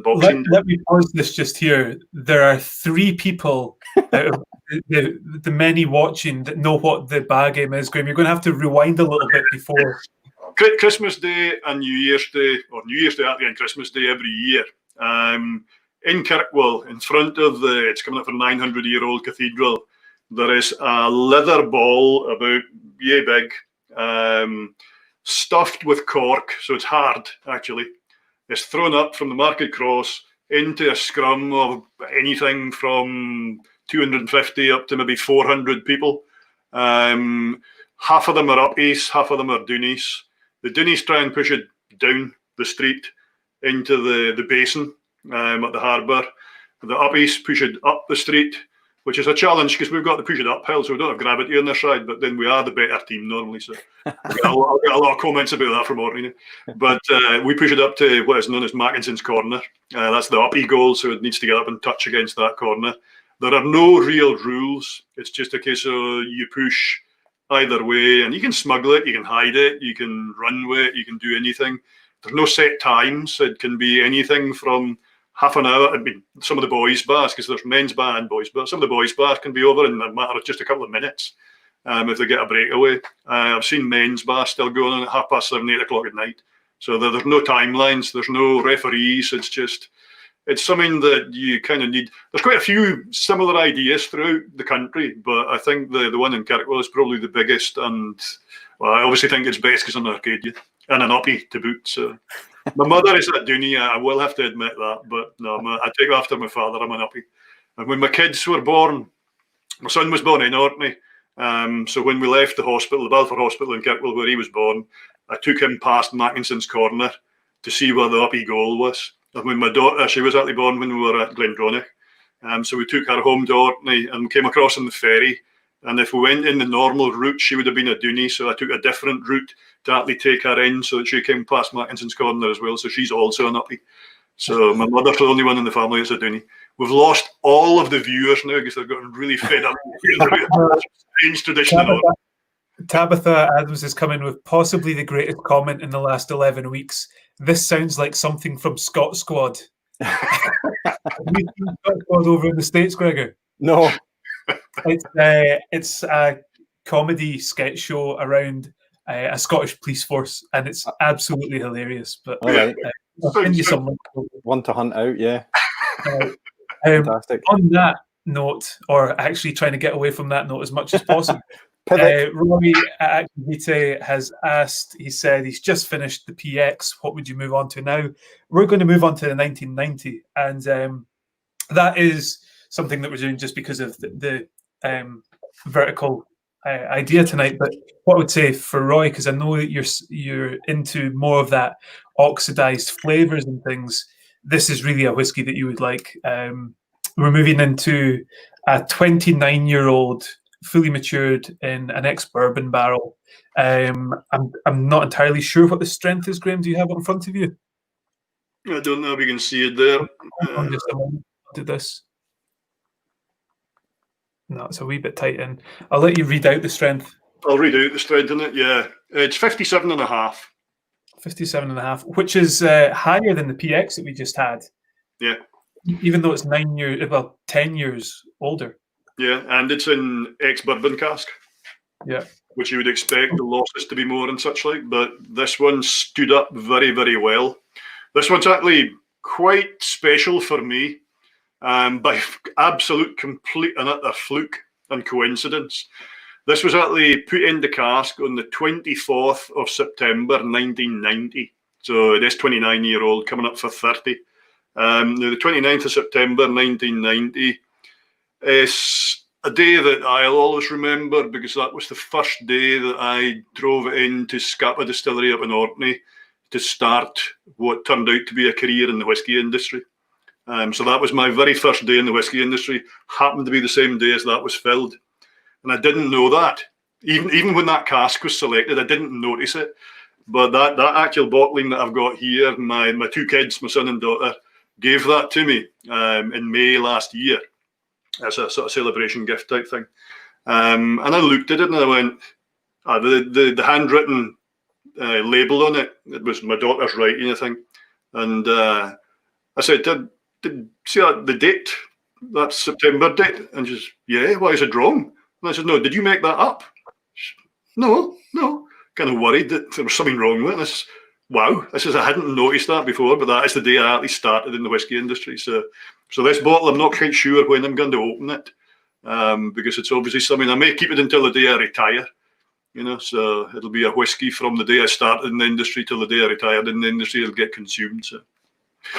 Boxing Day. Let me pause this just here. There are 3 people out of the many watching that know what the bar game is, Graham. You're going to have to rewind a little bit before. Christmas Day and New Year's Day, or New Year's Day and Christmas Day every year. In Kirkwall, in front of it's coming up for 900-year-old cathedral, there is a leather ball about yay big, stuffed with cork, so it's hard, actually. It's thrown up from the market cross into a scrum of anything from 250 up to maybe 400 people. Half of them are uppies, half of them are doonies. The doonies try and push it down the street into the basin at the harbour. The uppies push it up the street, which is a challenge because we've got to push it uphill, so we don't have gravity on their side, but then we are the better team normally. So I'll get a lot of comments about that from Orkney. But we push it up to what is known as Mackinson's corner. That's the uppie goal, so it needs to get up and touch against that corner. There are no real rules. It's just a case of you push either way, and you can smuggle it, you can hide it, you can run with it, you can do anything. There's no set times. It can be anything from half an hour. I mean, some of the boys' bars, because there's men's bar and boys' bar, some of the boys' bars can be over in a matter of just a couple of minutes if they get a breakaway. I've seen men's bars still going on at 7:30, 8 o'clock at night. So there's no timelines, there's no referees. It's something that you kind of need. There's quite a few similar ideas throughout the country, but I think the one in Kirkwall is probably the biggest. And well, I obviously think it's best because I'm an Arcadian and an uppie to boot. So my mother is a dooney, I will have to admit that. But no, I take after my father. I'm an uppie. And when my kids were born, my son was born in Orkney. So when we left the hospital, the Balfour Hospital in Kirkwall, where he was born, I took him past Mackinson's corner to see where the uppie goal was. And when my daughter, she was actually born when we were at Glendronach. So we took her home to Orkney and came across on the ferry. And if we went in the normal route, she would have been a dooney. So I took a different route to actually take her in so that she came past Mackinson's corner as well. So she's also an uppie. So my mother's the only one in the family that's a dooney. We've lost all of the viewers now because they've gotten really fed up. Strange tradition. Tabitha Adams is coming with possibly the greatest comment in the last 11 weeks. This sounds like something from Scott Squad. Have you seen Scott Squad over in the States, Gregor? No. It's a comedy sketch show around a Scottish police force, and it's absolutely hilarious. But right. I'll send you some link. One to hunt out, yeah. Fantastic. On that note, or actually trying to get away from that note as much as possible, Rory at Activite has asked, he said he's just finished the PX. What would you move on to now? We're going to move on to the 1990, and that is something that we're doing just because of the vertical idea tonight. But what I would say for Roy, because I know that you're into more of that oxidized flavors and things, this is really a whiskey that you would like. We're moving into a 29-year-old, fully matured in an ex-bourbon barrel. I'm not entirely sure what the strength is, Graham. Do you have it in front of you? I don't know if you can see it there. Just a moment. I'll do this. No, it's a wee bit tight in. I'll let you read out the strength. I'll read out the strength in it, yeah. It's 57.5. 57.5, which is higher than the PX that we just had. Yeah. Even though it's 10 years older. Yeah, and it's in ex-bourbon cask. Yeah. which you would expect the losses to be more and such like. But this one stood up very, very well. This one's actually quite special for me, by absolute, complete and utter fluke and coincidence. This was actually put into cask on the 24th of September 1990. So it is 29-year-old, coming up for 30. The 29th of September 1990 is a day that I'll always remember, because that was the first day that I drove into Scapa Distillery up in Orkney to start what turned out to be a career in the whisky industry. So that was my very first day in the whisky industry. Happened to be the same day as that was filled. And I didn't know that. Even when that cask was selected, I didn't notice it. But that actual bottling that I've got here, my two kids, my son and daughter, gave that to me in May last year as a sort of celebration gift type thing. And I looked at it and I went, the handwritten label on it, it was my daughter's writing, I think. And I said, did see that, the date, that September date? And she says, yeah, why is it wrong? And I said, no, did you make that up? No. Kind of worried that there was something wrong with it. And I says, wow. I says, I hadn't noticed that before, but that is the day I actually started in the whisky industry. So this bottle, I'm not quite sure when I'm going to open it, because it's obviously something, I may keep it until the day I retire, so it'll be a whisky from the day I started in the industry till the day I retired in the industry. It'll get consumed. So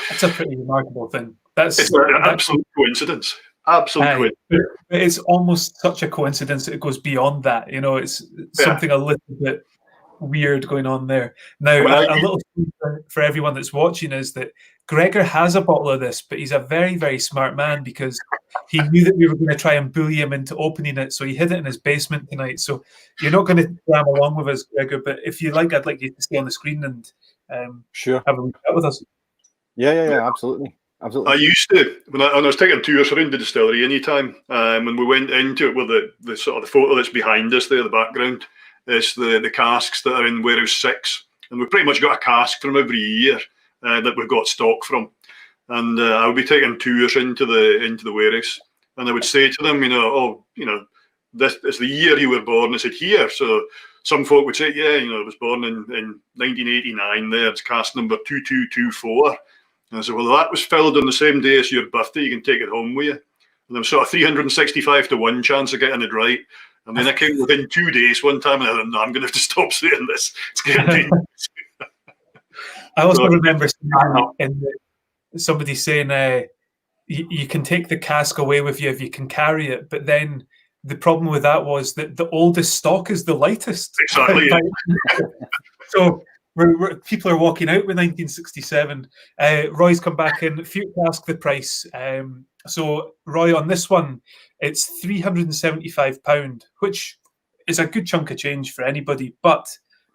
That's a pretty remarkable thing. It's an absolute coincidence. Absolute coincidence. It's almost such a coincidence that it goes beyond that. It's something a little bit weird going on there. Now, a little thing for everyone that's watching is that Gregor has a bottle of this, but he's a very, very smart man, because he knew that we were going to try and bully him into opening it, so he hid it in his basement tonight. So you're not going to jam along with us, Gregor, but if you like, I'd like you to stay on the screen and sure, have a look at with us. Yeah, absolutely. I used to, when I was taking tours around the distillery anytime, and we went into it with the sort of the photo that's behind us there, the background, it's the casks that are in warehouse 6, and we've pretty much got a cask from every year that we've got stock from. And I would be taking tours into the warehouse, and I would say to them, this is the year you were born. I said, here. So some folk would say, yeah, I was born in 1989 there, it's cask number 2224. And I said, well, that was filled on the same day as your birthday. You can take it home with you. And there was sort of 365 to 1 chance of getting it right. And then I came within 2 days one time, and I thought, no, I'm going to have to stop saying this. It's getting dangerous. I also remember somebody saying, you can take the cask away with you if you can carry it. But then the problem with that was that the oldest stock is the lightest. Exactly. So people are walking out with 1967. Roy's come back in. Few ask the price. So Roy, on this one, it's £375, which is a good chunk of change for anybody. But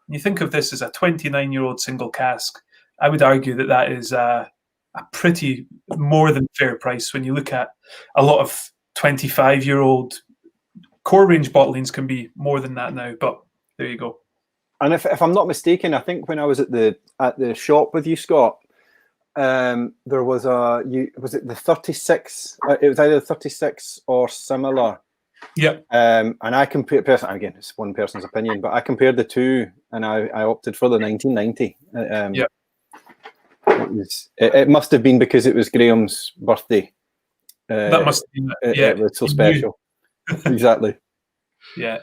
when you think of this as a 29-year-old single cask, I would argue that is a pretty more than fair price. When you look at a lot of 25-year-old core range bottlings can be more than that now. But there you go. And if I'm not mistaken, I think when I was at the shop with you, Scott, there was was it the 36? It was either 36 or similar. Yeah. And I compared, again, it's one person's opinion, but I compared the two, and I opted for the 1990. Yeah. It must have been because it was Graham's birthday. That must have been it. Yeah. It was so special. Exactly. Yeah.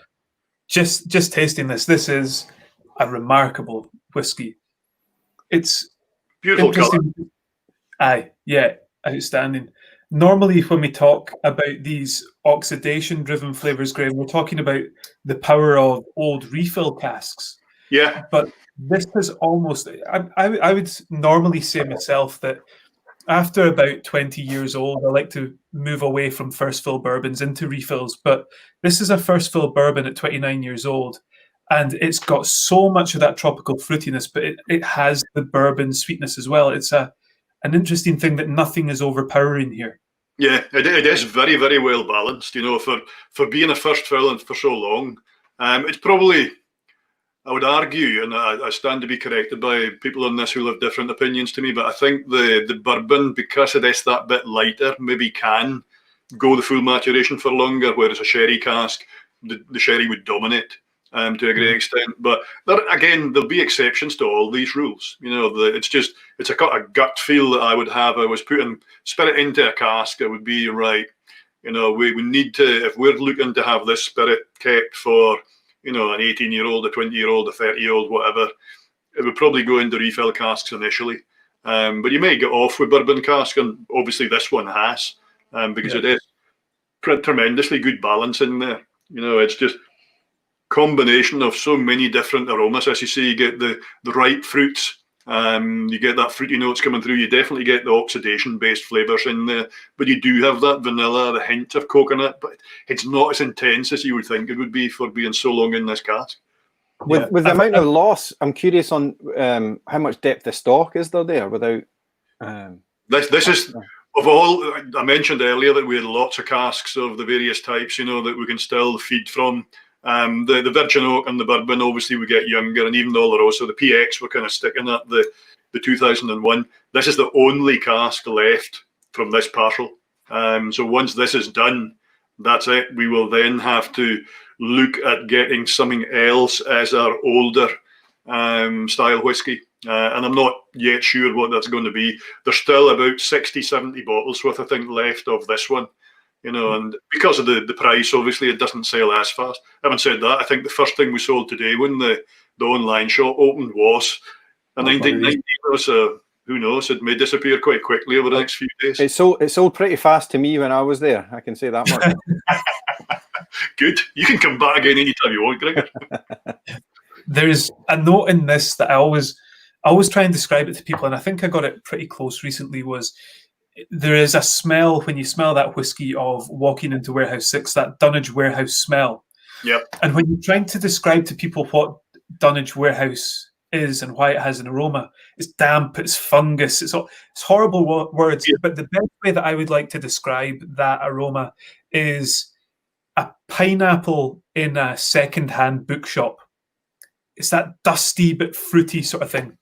Just tasting this. This is a remarkable whiskey. It's beautiful colour. Aye, yeah, outstanding. Normally, when we talk about these oxidation-driven flavors, Graham, we're talking about the power of old refill casks. Yeah. But this is almost, I would normally say myself that after about 20 years old, I like to move away from first fill bourbons into refills. But this is a first fill bourbon at 29 years old. And it's got so much of that tropical fruitiness, but it has the bourbon sweetness as well. It's an interesting thing that nothing is overpowering here. Yeah, it is very, very well balanced. For being a first fill and for so long, it's probably, I would argue, and I stand to be corrected by people on this who have different opinions to me, but I think the bourbon, because it is that bit lighter, maybe can go the full maturation for longer, whereas a sherry cask, the sherry would dominate. to a great extent. But there'll be exceptions to all these rules. It's a gut feel that I would have. I was putting spirit into a cask. It would be right. We need to, if we're looking to have this spirit kept for, an 18-year-old, a 20-year-old, a 30-year-old, whatever, it would probably go into refill casks initially. But you may get off with bourbon cask, and obviously this one has, because it is tremendously good balance in there. It's just combination of so many different aromas. As you say, you get the ripe fruits, you get that fruity notes coming through. You definitely get the oxidation-based flavours in there, but you do have that vanilla, the hint of coconut, but it's not as intense as you would think it would be for being so long in this cask. With the amount of loss, I'm curious on how much depth of stock is there without. This is of all. I mentioned earlier that we had lots of casks of the various types, that we can still feed from. The virgin oak and the bourbon, obviously, we get younger, and even the Oloroso, the PX, we're kind of sticking at the 2001. This is the only cask left from this parcel. So once this is done, that's it. We will then have to look at getting something else as our older style whiskey. And I'm not yet sure what that's going to be. There's still about 60, 70 bottles worth, I think, left of this one. And because of the price, obviously, it doesn't sell as fast. Having said that, I think the first thing we sold today when the online shop opened was a 1990. So who knows? It may disappear quite quickly over the next few days. It sold pretty fast to me when I was there. I can say that much. Good. You can come back again anytime you want, Gregor. There's a note in this that I always try and describe it to people, and I think I got it pretty close recently, was there is a smell when you smell that whiskey of walking into Warehouse 6, that Dunnage Warehouse smell. Yep. And when you're trying to describe to people what Dunnage Warehouse is and why it has an aroma, it's damp, it's fungus, it's horrible words. Yeah. But the best way that I would like to describe that aroma is a pineapple in a second-hand bookshop. It's that dusty but fruity sort of thing.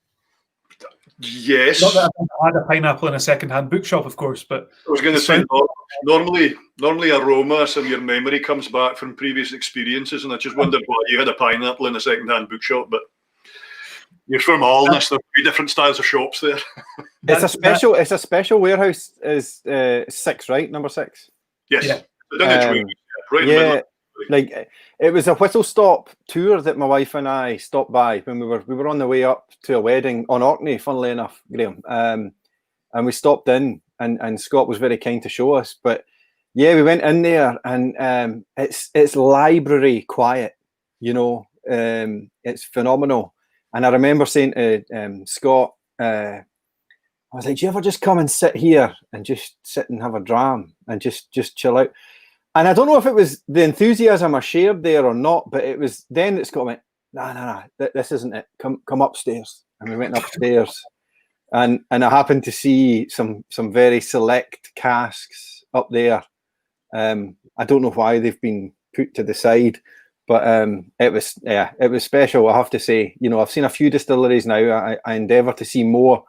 Yes. Not that I've had a pineapple in a second-hand bookshop, of course, but I was going to say normally aromas and your memory comes back from previous experiences, and I just wondered why you had a pineapple in a second-hand bookshop. But you're from Alness. There are 3 different styles of shops there. It's a special warehouse. Is 6, right? Number 6. Yes. Yeah. Right in the middle. Like it was a whistle stop tour that my wife and I stopped by when we were on the way up to a wedding on Orkney, funnily enough, Graham. And we stopped in, and Scott was very kind to show us. But yeah, we went in there, and it's library quiet, it's phenomenal. And I remember saying to Scott, I was like, "Do you ever just come and sit here and just sit and have a dram and just chill out?" And I don't know if it was the enthusiasm I shared there or not, but it was then that Scott went, "Nah, this isn't it. Come upstairs." And we went upstairs, and I happened to see some very select casks up there. I don't know why they've been put to the side, but it was special. I have to say, I've seen a few distilleries now. I endeavour to see more,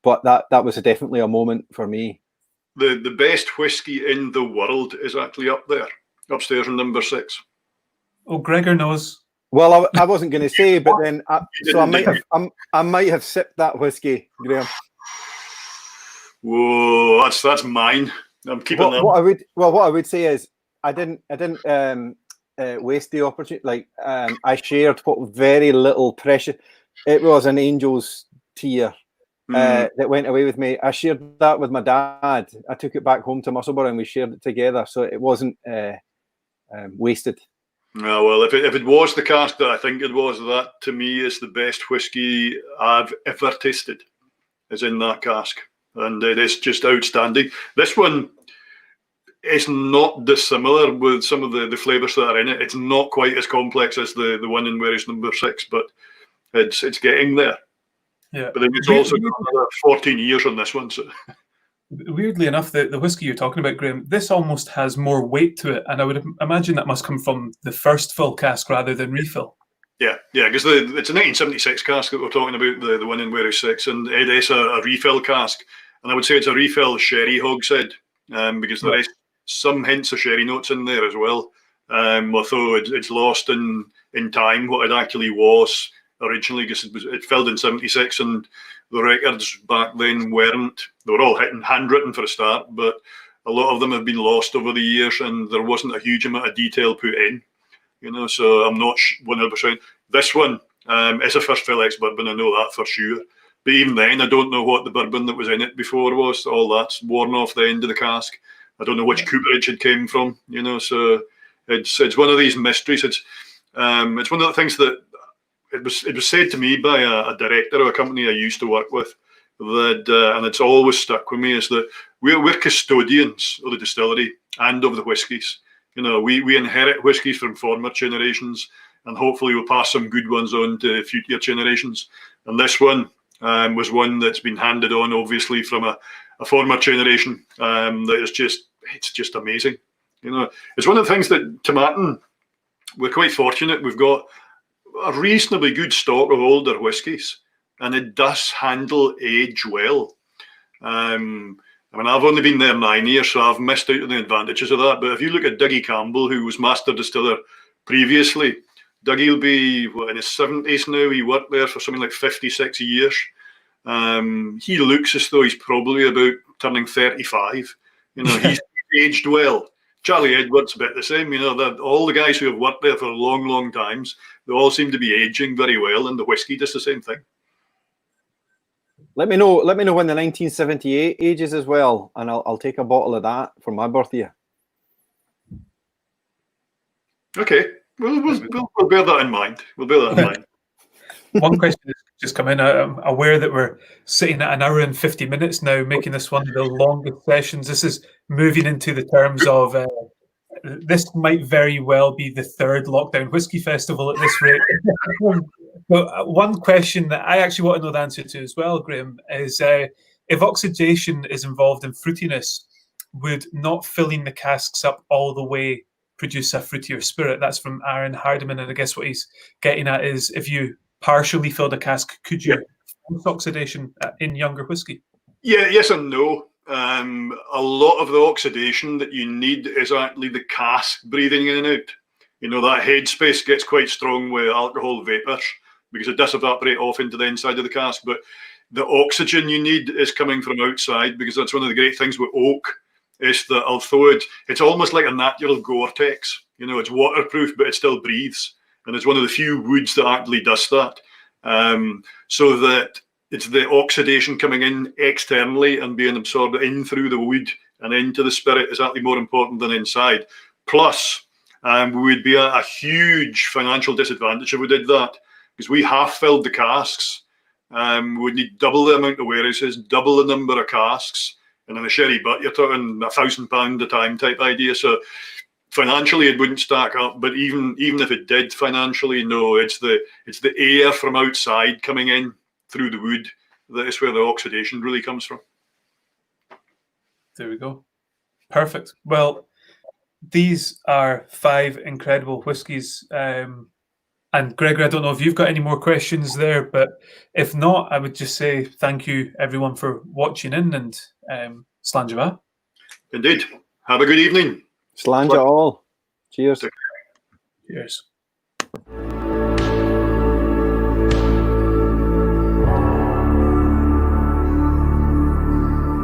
but that was definitely a moment for me. The best whiskey in the world is actually up there, upstairs in number 6. Oh, Gregor knows. Well, I wasn't going to say, but then I might have sipped that whiskey, Graham. Whoa, that's mine. I'm keeping that. What I would say is I didn't waste the opportunity. Like I shared what very little pressure. It was an angel's tear. That went away with me. I shared that with my dad. I took it back home to Musselburgh and we shared it together, so it wasn't wasted. No, well, if it was the cask that I think it was, that to me is the best whiskey I've ever tasted, is in that cask, and it is just outstanding. This one is not dissimilar with some of the flavours that are in it. It's not quite as complex as the one in Warehouse number 6, but it's getting there. Yeah, but it's also got another 14 years on this one. So, weirdly enough, the whiskey you're talking about, Graham, this almost has more weight to it, and I would imagine that must come from the first full cask rather than refill. Yeah, because it's a 1976 cask that we're talking about, the one in Warehouse 6, and it is a refill cask, and I would say it's a refill sherry hogshead, because there is some hints of sherry notes in there as well. although it's lost in time what it actually was originally, because it filled in '76, and the records back then weren't. They were all handwritten for a start, but a lot of them have been lost over the years, and there wasn't a huge amount of detail put in. So I'm not 100%. This one is a first fill ex bourbon, I know that for sure. But even then, I don't know what the bourbon that was in it before was. All that's worn off the end of the cask. I don't know which cooperage it came from. So it's one of these mysteries. It's one of the things that it was said to me by a director of a company I used to work with, that and it's always stuck with me, is that we're custodians of the distillery and of the whiskies. We inherit whiskies from former generations, and hopefully we'll pass some good ones on to future generations. And this one was one that's been handed on, obviously, from a former generation. That is it's just amazing. It's one of the things that Tomatin, we're quite fortunate. We've got a reasonably good stock of older whiskies, and it does handle age well. I've only been there 9 years, so I've missed out on the advantages of that. But if you look at Dougie Campbell, who was Master Distiller previously, Dougie will be in his 70s now. He worked there for something like 56 years. He looks as though he's probably about turning 35. He's aged well. Charlie Edwards, a bit the same. All the guys who have worked there for long, long times, they all seem to be aging very well, and the whiskey does the same thing. Let me know when the 1978 ages as well, and I'll take a bottle of that for my birthday. Okay, we'll bear that in mind. One question has just come in. I'm aware that we're sitting at 1 hour and 50 minutes now, making this one of the longest sessions. This is moving into the terms of this might very well be the third lockdown whiskey festival at this rate. But one question that I actually want to know the answer to as well, Graham, is if oxidation is involved in fruitiness, would not filling the casks up all the way produce a fruitier spirit? That's from Aaron Hardiman, and I guess what he's getting at is, if you partially filled a cask, could you force oxidation in younger whiskey? Yeah, yes and no. A lot of the oxidation that you need is actually the cask breathing in and out. That headspace gets quite strong with alcohol vapors, because it does evaporate off into the inside of the cask. But the oxygen you need is coming from outside, because that's one of the great things with oak, is that although it's almost like a natural Gore-Tex, it's waterproof, but it still breathes. And it's one of the few woods that actually does that. So that it's the oxidation coming in externally and being absorbed in through the wood and into the spirit is actually more important than inside. Plus, we would be at a huge financial disadvantage if we did that, because we have filled the casks. We would need double the amount of warehouses, double the number of casks. And in a sherry butt, you're talking £1,000 a time type idea. So financially, it wouldn't stack up. But even if it did financially, no, it's the air from outside coming in through the wood that is where the oxidation really comes from. There we go. Perfect. Well, these are 5 incredible whiskies. And Gregory, I don't know if you've got any more questions there, but if not, I would just say thank you, everyone, for watching in, and Slán Java. Indeed. Have a good evening. Slán all. Cheers. Cheers.